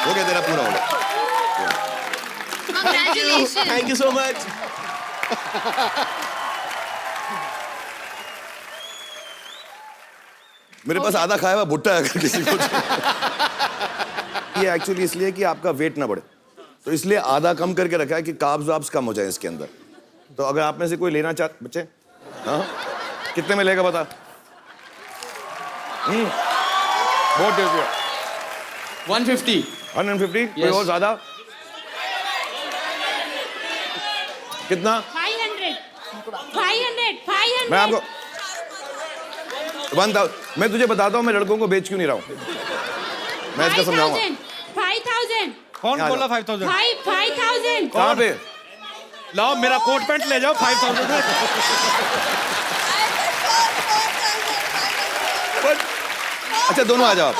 S2: हो गया, तेरा पूरा हो गया।
S4: Congratulation.
S11: Thank you so much।
S2: मेरे पास आधा खाया हुआ भुट्टा है अगर किसी को। ये एक्चुअली इसलिए कि आपका वेट ना बढ़े, तो इसलिए आधा कम करके रखा है कि कार्ब्स वाब्स कम हो जाए इसके अंदर। तो अगर आप में से कोई लेना चाहते बच्चे, हाँ कितने में लेगा बता? बहुत टेस्टी है।
S11: 150।
S2: 150? कोई और ज्यादा? कितना?
S10: 500।
S2: मैं आपको 1000, मैं तुझे बताता हूँ मैं लड़कों को बेच क्यों नहीं रहा हूँ, मैं इसका समझाऊंगा।
S10: 5000।
S3: कौन बोला 5000?
S10: 5000।
S2: कहाँ पे?
S3: लाओ मेरा कोट पैंट ले जाओ 5000 में।
S2: अच्छा दोनों आ जाओ,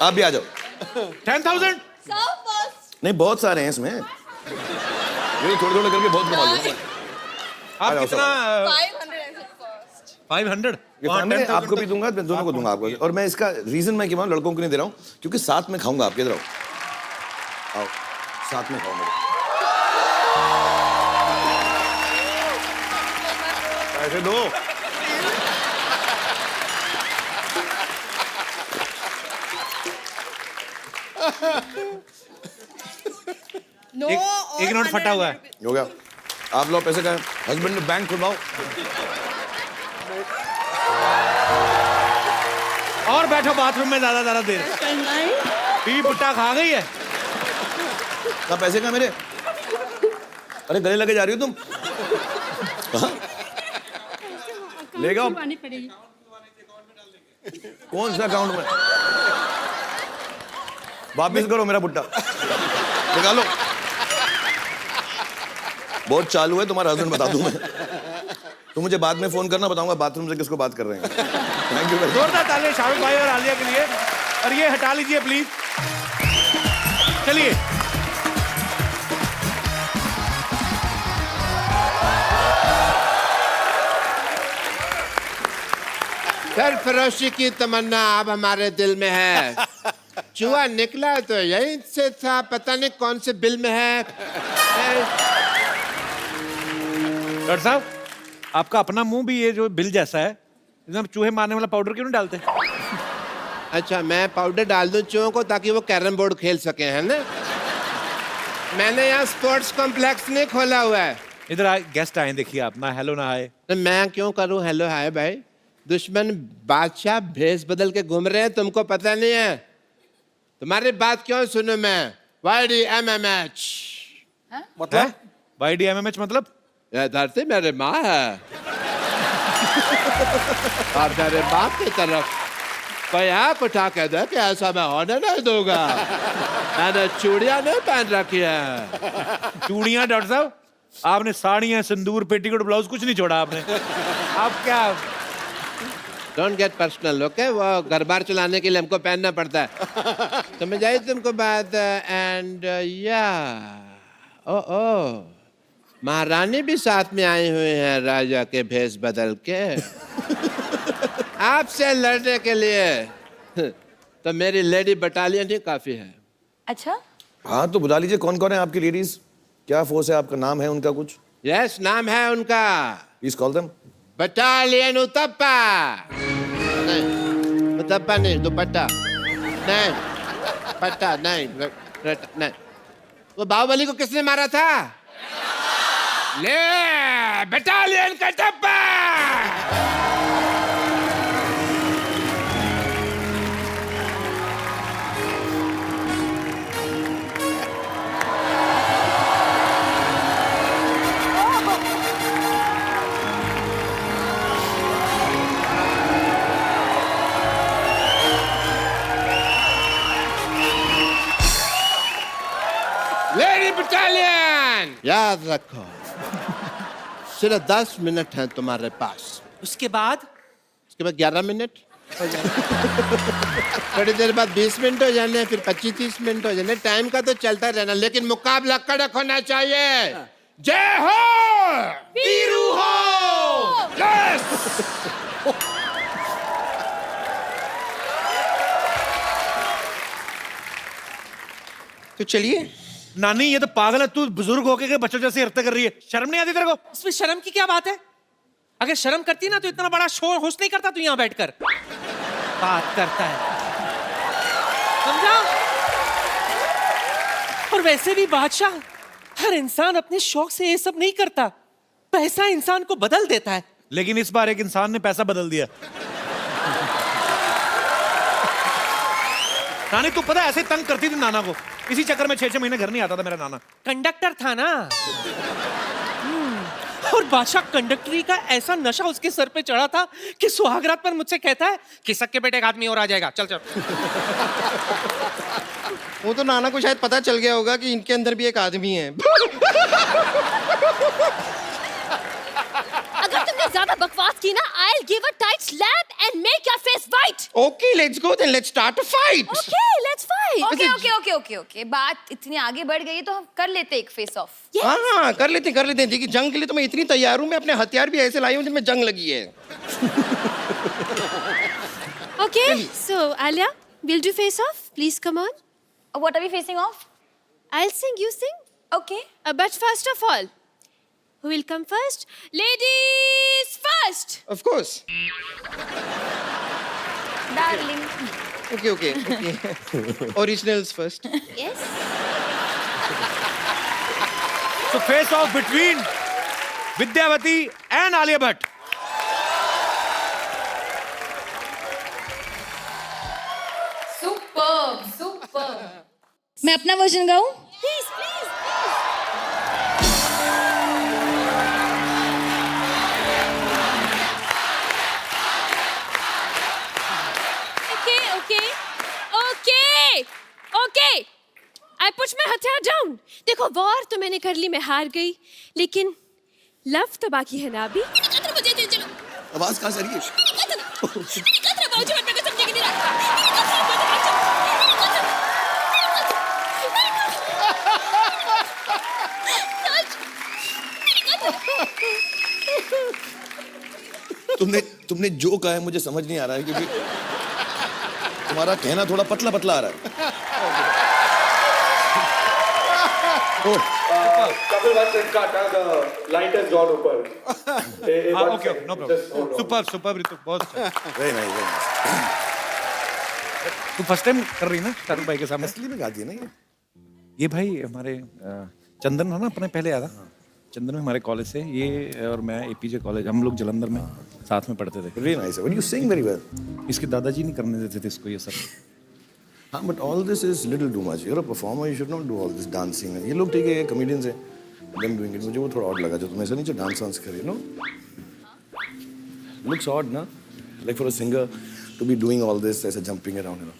S2: आप भी आ जाओ।
S3: 10,000?
S2: नहीं बहुत सारे हैं इसमें, ये थोड़े थोड़े करके बहुत कमा लूंगा।
S3: आप कितना? 500?
S2: ये फैमिली आपको भी दूंगा, मैं दोनों को दूंगा आपको। और मैं इसका रीजन मैं क्यों लड़कों को नहीं दे रहा हूँ, क्योंकि साथ में खाऊंगा। आप किधर आओ, साथ में खाओ मेरे। पैसे दो।
S3: एक नोट फटा हुआ है।
S2: हो गया, आप लोग पैसे का हस्बैंड ने बैंक खुलवाओ।
S3: और बैठो बाथरूम में ज्यादा देर। बीवी पुट्टा खा गई है।
S2: कहाँ पैसे का मेरे? अरे गले लगे जा रही हो तुम? ले जाओ। कौन सा अकाउंट में? वापिस करो मेरा पुट्टा, निकालो। बहुत चालू है तुम्हारा हस्बैंड, बता दूं मैं। तुम मुझे बाद में फोन करना, बताऊंगा बाथरूम से किसको बात कर रहे हैं। Thank you.
S3: जोरदार तालियां शाहरुख भाई और आलिया के लिए। और ये हटा लीजिए प्लीज। चलिए
S1: सरफरोशी की तमन्ना अब हमारे दिल में है। चूहा निकला तो यहीं से था, पता नहीं कौन से बिल में है।
S3: डॉक्टर साहब, आपका अपना मुंह भी ये जो बिल जैसा है, इसमें चूहे मारने वाला पाउडर क्यों नहीं डालते?
S1: अच्छा मैं पाउडर डाल दूं चूहों को ताकि वो कैरम बोर्ड खेल सके, है ना? मैंने यहाँ स्पोर्ट्स कॉम्प्लेक्स नहीं खोला हुआ है।
S3: इधर आए, गेस्ट आए, देखिए आप ना हेलो ना आए।
S1: तो मैं क्यों करूं हेलो हाय भाई? दुश्मन बादशाह भेस बदल के घूम रहे हैं, तुमको पता नहीं है? तुम्हारी बात क्यों सुनूं मैं? YDMMH
S3: मतलब YDMMH मतलब?
S1: यह धरती मेरे माँ है और मेरे बाप की तरफ कोई आँख उठा के दे कि ऐसा मैं होने नहीं दूंगा। मैंने चूड़ियां नहीं पहन रखी है।
S3: चूड़ियां? डॉक्टर साहब आपने साड़ियां, सिंदूर, पेटीकोट, ब्लाउज कुछ नहीं छोड़ा आपने। आप क्या?
S1: Don't get personal, okay? वो घर बार चलाने के लिए हमको पहनना पड़ता है। समझ आई तुमको बात? एंड या ओ महारानी भी साथ में आई हुई है राजा के भेष बदल के आपसे लड़ने के लिए। तो मेरी लेडी बटालियन ही काफी है।
S4: अच्छा
S2: हाँ तो बुला लीजिए, कौन कौन है आपकी लेडीज? क्या फोर्स है आपका? नाम है उनका कुछ?
S1: यस, नाम है उनका
S2: please call them.
S1: Battalion Uthappa. नहीं, उतप्पा नहीं, दुपट्टा नहीं, पट्टा नहीं, नहीं। वो बाहुबली को किसने मारा था? ले बटालियन कटप्पा। लेडी बटालियन, याद रखो सिर्फ 10 मिनट है तुम्हारे पास।
S12: उसके बाद
S1: 11 मिनट थोड़ी देर बाद 20 मिनट हो जाने, फिर 25-30 मिनट हो जाने। टाइम का तो चलता रहना, लेकिन मुकाबला कड़क होना चाहिए। जय हो वीरू हो। यस।
S6: तो चलिए।
S3: नानी ये तो पागल है, तू बुजुर्ग होके के बच्चों जैसे हरकतें कर रही है। शर्म नहीं आती तेरे को?
S12: उसमें शर्म की क्या बात है? अगर शर्म करती ना तो इतना बड़ा शोर होस्ट नहीं करता तू यहाँ बैठकर। बात करता है, समझा? और वैसे भी बादशाह, हर इंसान अपने शौक से ये सब नहीं करता। पैसा इंसान को बदल देता है।
S3: लेकिन इस बार एक इंसान ने पैसा बदल दिया। नानी तू पता है ऐसे तंग करती थी नाना को, इसी चक्कर में 6-6 महीने घर नहीं आता था मेरा नाना।
S12: कंडक्टर था ना। और बादशाह कंडक्टरी का ऐसा नशा उसके सर पे चढ़ा था कि सुहागरात पर मुझसे कहता है कि सक्के बेटे एक आदमी और आ जाएगा, चल चल।
S6: वो तो नाना को शायद पता चल गया होगा कि इनके अंदर भी एक आदमी है।
S4: अगर तुमने ज्यादा बकवास की ना, I'll give a tight slap and make your face white.
S6: Okay, let's go then. Let's start a fight.
S4: Okay, let's fight. Okay. बात इतनी आगे बढ़ गई तो हम कर लेते एक फेस ऑफ।
S6: हाँ, कर लेते हैं। देखिए, जंग के लिए तो मैं इतनी तैयार हूँ, मैं अपने हथियार भी ऐसे लाई हूँ जिनमें जंग लगी है।
S10: Okay, so Alia, we'll do face off. Please come on.
S4: What are we facing off?
S10: I'll sing, you sing.
S4: Okay.
S10: But first of all, who will come first? Ladies first.
S6: Of course.
S4: Darling.
S6: Okay. Originals first.
S10: Yes.
S3: So face off between Vidyavati and Alia Bhatt.
S4: Superb.
S13: मैं अपना version गाऊं?
S4: Please.
S10: Okay. I put my हथियार down. देखो, war तो मैंने कर ली, मैं हार गई, लेकिन लव तो बाकी है ना अभी।
S2: आवाज कहाँ से आ रही है? तुमने जो कहा है मुझे समझ नहीं आ रहा है, क्योंकि तुम्हारा कहना थोड़ा पतला आ रहा है।
S11: Couple once and cut, the light has gone ऊपर.
S3: Okay, no problem. Super Ritu, बहुत अच्छा।
S2: Very nice.
S3: तू फर्स्ट टाइम कर रही ना शाहरुख भाई के सामने?
S2: असली में गाती है ना
S3: ये भाई हमारे चंदन है ना, अपने पहले आया था। चंदन में हमारे कॉलेज से, ये और मैं एपीजे कॉलेज, हम लोग जलंधर में साथ में पढ़ते थे।
S2: Very nice. When you sing very well.
S3: इसके दादाजी नहीं करने देते थे इसको ये सब।
S2: हाँ, but all this is little too much. You're a performer, you should not do all this dancing. ये लोग ठीक है, comedians हैं, them doing it. मुझे वो थोड़ा odd लगा, जो तुम ऐसा नहीं जो डांस वांस करे, no? Looks odd, ना? Like for a singer to be doing all this, ऐसे jumping around, you know.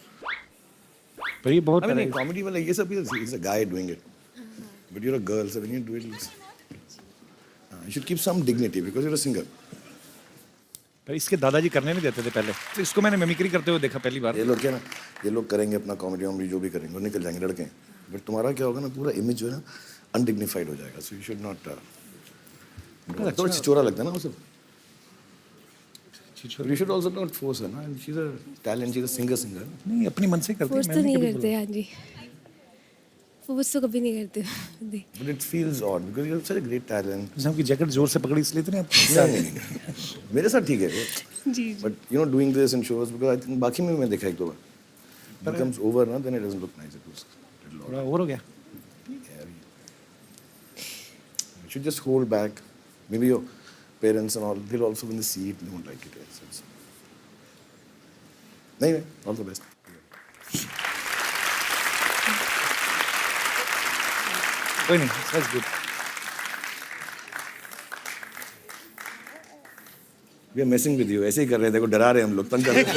S3: पर ये बहुत
S2: I mean, comedy वाला ये सब is a guy doing it. But you're a girl, so when you do it, you should keep some dignity because you're a singer.
S3: पर इसके दादाजी करने नहीं देते थे पहले, तो इसको मैंने मिमिक्री करते हुए देखा पहली बार।
S2: ये लोग क्या ना, ये लोग करेंगे अपना कॉमेडी वॉमेडी जो भी करेंगे और निकल जाएंगे लड़के। बट तुम्हारा क्या होगा ना, पूरा इमेज जो है ना अनडिग्निफाइड हो जाएगा। So you should not. तो छिचोरा लगता है ना वो सब। You should also not force her ना, she is a talent, she is a singer.
S3: नहीं, अपनी मन से करती है।
S10: फोर्स तो नहीं करते, हाँ जी। वो मुझसे कभी नहीं करते देख।
S2: But it feels odd because you have such a great talent.
S3: आपकी जैकेट जोर से पकड़ी इसलिए तो नहीं आप
S2: नहीं, मेरे साथ ठीक है वो.
S10: जी
S2: But you know, doing this in shows because I think बाकी में मैं देखा एक दो बार. Becomes over ना, then it doesn't look nice. It looks
S3: थोड़ा और हो गया.
S2: You should just hold back. Maybe your parents and all, they'll also when they see it, they won't like it. So it's... Anyway, all the best.
S3: कोई नहीं, that's good.
S2: We are messing with you. ऐसे ही कर रहे थे, देखो डरा रहे हैं हम लोग, तंग कर रहे हैं.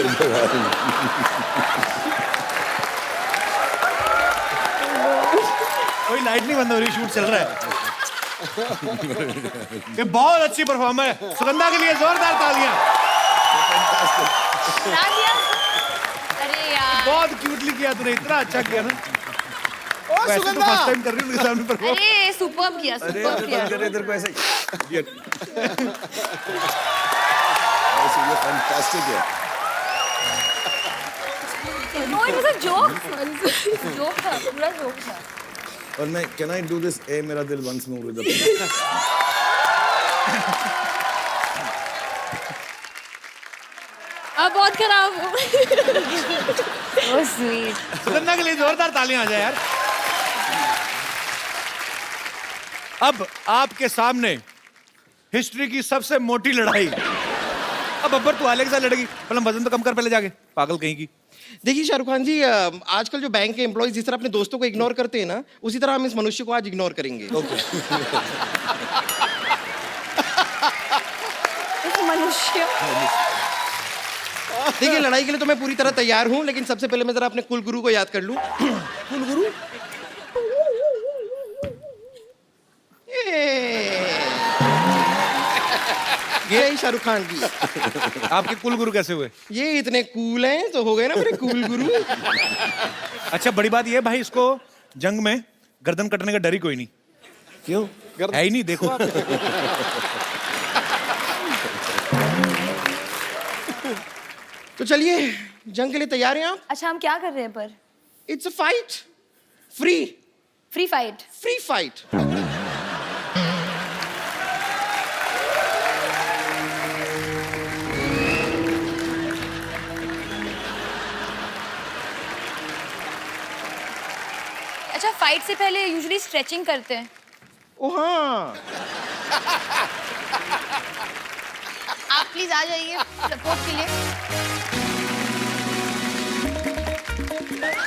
S3: कोई लाइट नहीं बंद हो रही, शूट चल रहा है. ये बहुत अच्छी परफॉर्मर है. सुगंधा के लिए जोरदार तालियां.
S4: अरे यार
S3: बहुत क्यूटली किया तूने, इतना अच्छा किया ना.
S1: ओ
S3: वैसे तो
S1: सुगंधा
S3: फर्स्ट टाइम कर रही हूँ उनके सामने परफॉर्म.
S4: अरे सुपर्ब किया
S2: अरे
S4: सुपर्ब
S2: तो
S4: किया.
S2: तंग कर रहे तेरे को ऐसे ही. ये fantastic है.
S4: No, it was a joke. Joke था, पूरा जोक था.
S2: और मैं can I do this? ए मेरा दिल once more with the.
S10: अब बहुत खराब हो।
S4: So sweet.
S3: सुगंधा के लिए जोरदार तालियां आ जाए यार. अब आपके सामने हिस्ट्री की सबसे मोटी लड़ाई. अब अब्बर तू आलेख से लड़ेगी, मतलब वजन तो कम कर पहले जाके, पागल कहीं की.
S6: देखिए शाहरुख खान जी, आजकल जो बैंक के एम्प्लॉयज जिस तरह अपने दोस्तों को इग्नोर करते हैं ना, उसी तरह हम इस मनुष्य को आज इग्नोर करेंगे.
S4: इस मनुष्य.
S6: देखिए लड़ाई के लिए तो मैं पूरी तरह तैयार हूँ, लेकिन सबसे पहले मैं जरा अपने कुल गुरु को याद कर लूँ. कुल गुरु ये ही शाहरुख खान जी.
S3: आपके कुल गुरु कैसे हुए?
S6: ये इतने कूल हैं तो हो गए ना मेरे कूल गुरु.
S3: अच्छा बड़ी बात ये भाई, इसको जंग में गर्दन कटने का डर ही कोई नहीं.
S2: क्यों?
S3: है ही नहीं, देखो आप.
S6: तो चलिए जंग के लिए तैयार हैं आप?
S4: अच्छा हम क्या कर रहे हैं पर?
S6: It's a fight. Free
S4: free fight.
S6: Free fight.
S4: अच्छा फाइट से पहले यूजुअली स्ट्रेचिंग करते हैं.
S6: ओ हाँ,
S4: आप प्लीज आ जाइए सपोर्ट के लिए.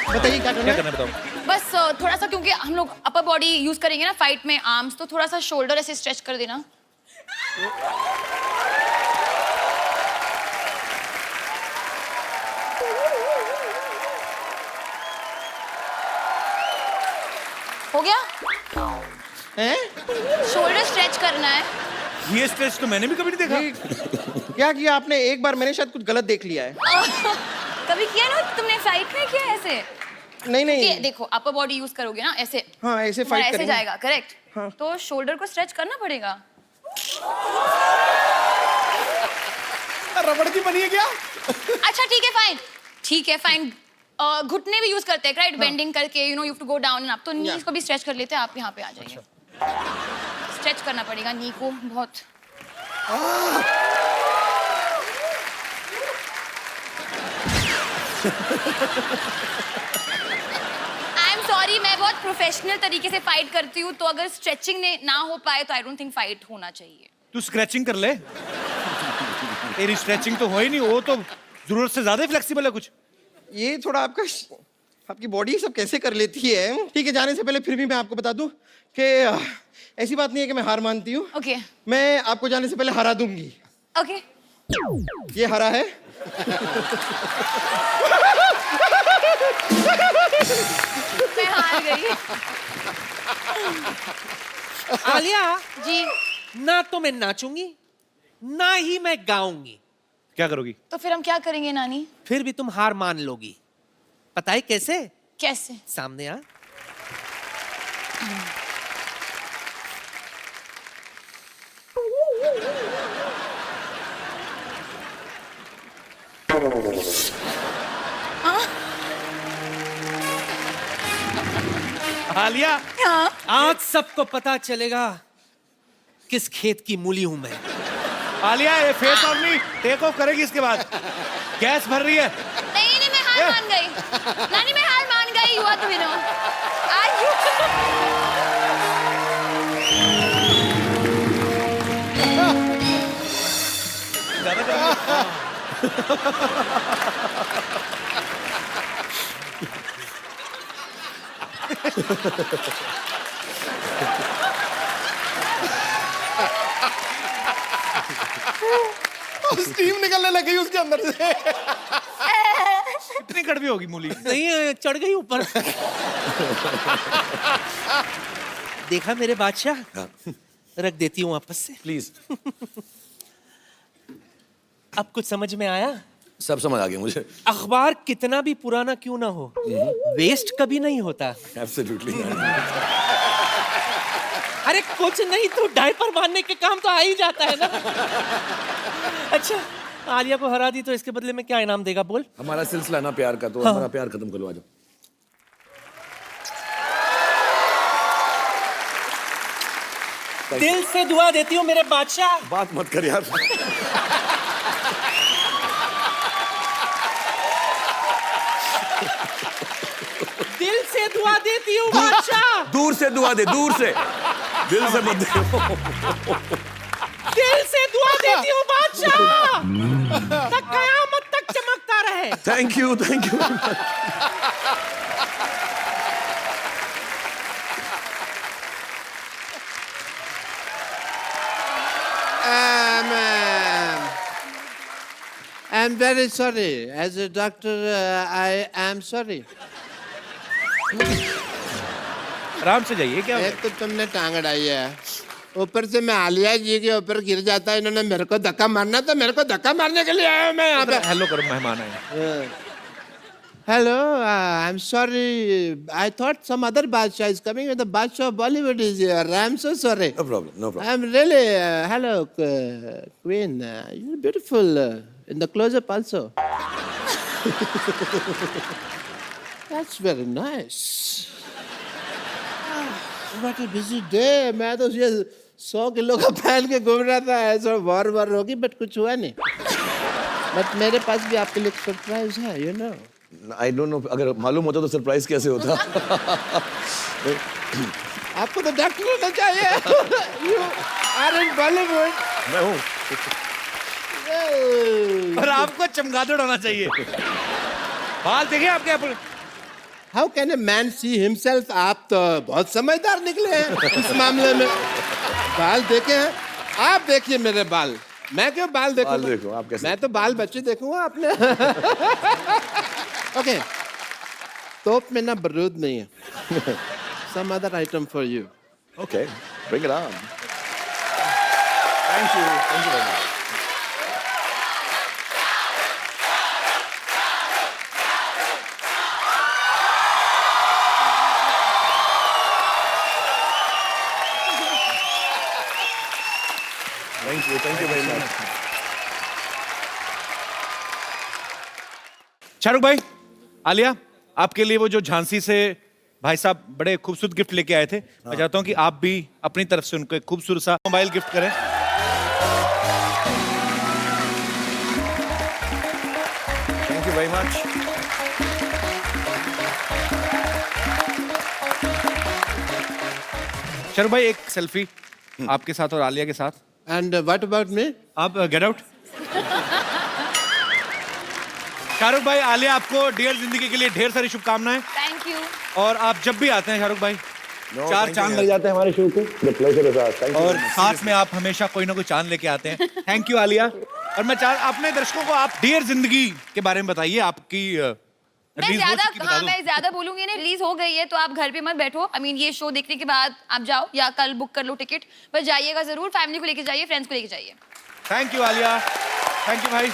S6: बताइए क्या करना
S3: क्या
S6: है?
S3: करना है बताओ.
S4: बस थोड़ा सा, क्योंकि हम लोग अपर बॉडी यूज करेंगे ना फाइट में, आर्म्स, तो थोड़ा सा शोल्डर ऐसे स्ट्रेच कर देना. हो गया?
S6: हैं?
S4: शोल्डर स्ट्रेच करना है.
S3: ये स्ट्रेच तो मैंने भी कभी नहीं देखा.
S6: क्या किया आपने? एक बार मैंने शायद कुछ गलत देख लिया है.
S4: कभी किया ना तुमने फाइट में? किया ऐसे?
S6: नहीं
S4: कि
S6: नहीं.
S4: देखो अपर बॉडी यूज करोगे ना ऐसे.
S6: हाँ ऐसे
S4: तुम्हारा
S6: फाइट
S4: ऐसे
S6: करेंगे.
S4: जाएगा, करेक्ट.
S6: हाँ.
S4: तो शोल्डर को स्ट्रेच करना पड़ेगा.
S1: रबड़ की बनी है क्या?
S4: अच्छा ठीक है फाइन. ठीक है फाइन. घुटने भी यूज करते हैं राइट, बेंडिंग करके, you know you have to go down and up. तो नीज को भी स्ट्रेच कर लेते हैं. आप यहाँ पे आ जाइए. स्ट्रेच करना पड़ेगा नी को बहुत. आई एम सॉरी, मैं बहुत प्रोफेशनल तरीके से फाइट करती हूँ, तो अगर स्ट्रेचिंग ने ना हो पाए तो आई डोंट थिंक फाइट होना चाहिए.
S3: तू स्क्रैचिंग कर ले. तेरी स्ट्रेचिंग तो हो ही नहीं, वो तो जरूरत से ज्यादा ही फ्लेक्सिबल है कुछ.
S6: ये थोड़ा आपकी बॉडी सब कैसे कर लेती है. ठीक है, जाने से पहले फिर भी मैं आपको बता दूं कि ऐसी बात नहीं है कि मैं हार मानती हूँ.
S4: ओके
S6: मैं आपको जाने से पहले हरा दूंगी.
S4: ओके.
S6: ये हरा है.
S4: मैं हार गई.
S12: आलिया
S4: जी.
S12: ना तो मैं नाचूंगी ना ही मैं गाऊंगी.
S3: क्या करोगी?
S4: तो फिर हम क्या करेंगे नानी?
S12: फिर भी तुम हार मान लोगी. पता है कैसे?
S4: कैसे?
S12: सामने आ. आलिया,
S4: हाँ
S12: आज सबको पता चलेगा किस खेत की मूली हूं मैं।
S3: आलिया ये face on me take off करेगी इसके बाद। गैस भर रही है।
S4: नहीं नहीं मैं हार मान गई नानी, मैं हार मान गई। You are the winner. आज
S1: स्टीम निकलने लगी उसके अंदर से।
S3: कितनी कड़वी होगी मूली?
S12: नहीं, चढ़ गई ऊपर। देखा मेरे बादशाह? रख देती हूँ वापस से
S2: प्लीज।
S12: अब कुछ समझ में आया?
S2: सब समझ आ गया मुझे।
S12: अखबार कितना भी पुराना क्यों ना हो, वेस्ट कभी नहीं होता।
S2: एब्सोल्युटली।
S12: अरे कुछ नहीं तो डायपर बांधने के काम तो आ ही जाता है ना। अच्छा, आलिया को हरा दी तो इसके बदले में क्या इनाम देगा बोल?
S2: हमारा सिलसिला ना प्यार का, तो
S12: हाँ।
S2: हमारा प्यार खत्म करो, आ जाओ।
S12: दिल से दुआ देती हूँ मेरे बादशाह।
S2: बात मत कर यार।
S12: दिल से दुआ देती हूँ बादशाह।
S2: दूर से दुआ दे, दूर से, दिल से मत दे।
S12: दिल से दुआ देती हूँ बादशाह, तक कयामत तक चमकता रहे।
S2: Thank you, thank you.
S1: I'm very sorry. As a doctor, I am sorry.
S3: आराम से जाइए। क्या
S1: एक तो तुमने टांग अड़ाई है, ऊपर से मैं आलिया जी के ऊपर गिर जाता है। इन्होंने मेरे को धक्का मारना, तो मेरे को धक्का मारने के लिए आया मैं यहाँ पे।
S3: हेलो करो, मेहमान आए।
S1: Hello, I'm sorry. I thought some other Badshah is coming. The Badshah of Bollywood is here. I'm so sorry.
S2: No problem, no problem.
S1: I'm really, hello, Queen. You're beautiful in the close-up also. That's very nice. What a busy day. मैं तो ये 100 kilo का पहन के घूम रहा था। ऐसा वॉर होगी, बट कुछ हुआ नहीं। बट मेरे पास भी आपके लिए सरप्राइज है, you know.
S2: I don't know, अगर मालूम होता तो सरप्राइज कैसे होता।
S1: आपको तो डॉक्टर होना चाहिए। You are in Bollywood.
S2: मैं हूँ।
S3: और आपको चमगादड़ होना चाहिए। बाल देखिए आपके आप।
S1: How can a man see himself? आप तो बहुत समझदार निकले हैं इस मामले में। बाल देखे हैं आप? देखिए मेरे बाल। मैं क्यों बाल देखूं?
S2: बाल देखो आप कैसे।
S1: मैं तो बाल बच्चे देखूंगा अपने। ओके, तोप में ना बारूद नहीं है। Some other item for you.
S2: Okay, bring it on. Thank you very much. Thank you very much.
S3: Shahrukh भाई, आलिया, आपके लिए वो जो झांसी से भाई साहब बड़े खूबसूरत गिफ्ट लेके आए थे, मैं चाहता हूं कि आप भी अपनी तरफ से उनको एक खूबसूरत सा मोबाइल गिफ्ट करें।
S2: Thank you very much.
S3: Shahrukh भाई, एक सेल्फी आपके साथ और आलिया के साथ।
S1: And what about me?
S3: आप गेट आउट। शाहरुख भाई, आलिया आपको डियर जिंदगी के लिए ढेर सारी शुभकामनाएं।
S4: Thank you.
S3: और आप जब भी आते हैं शाहरुख भाई,
S2: No,
S3: चार
S2: thank
S3: चांद
S2: you.
S3: लग जाते हैं हमारे शो को।
S2: The pleasure is ours. Thank you.
S3: और साथ में आप हमेशा कोई ना कोई चांद लेके आते हैं। Thank you Alia. और मैं अपने दर्शकों को आप डियर जिंदगी के बारे में बताइए। आपकी
S4: मैं ज्यादा बोलूंगी नहीं। रिलीज हो गई है तो आप घर पे मत बैठो। I mean, ये शो देखने के बाद आप जाओ या कल बुक कर लो टिकट, पर जाइएगा जरूर। फैमिली को लेके जाइए, फ्रेंड्स को लेके जाइए।
S3: Thank you Alia, thank you भाई।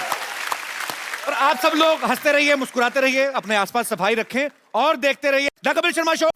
S3: और आप सब लोग हंसते रहिए, मुस्कुराते रहिए, अपने आसपास सफाई रखें और देखते रहिए द कपिल शर्मा शो।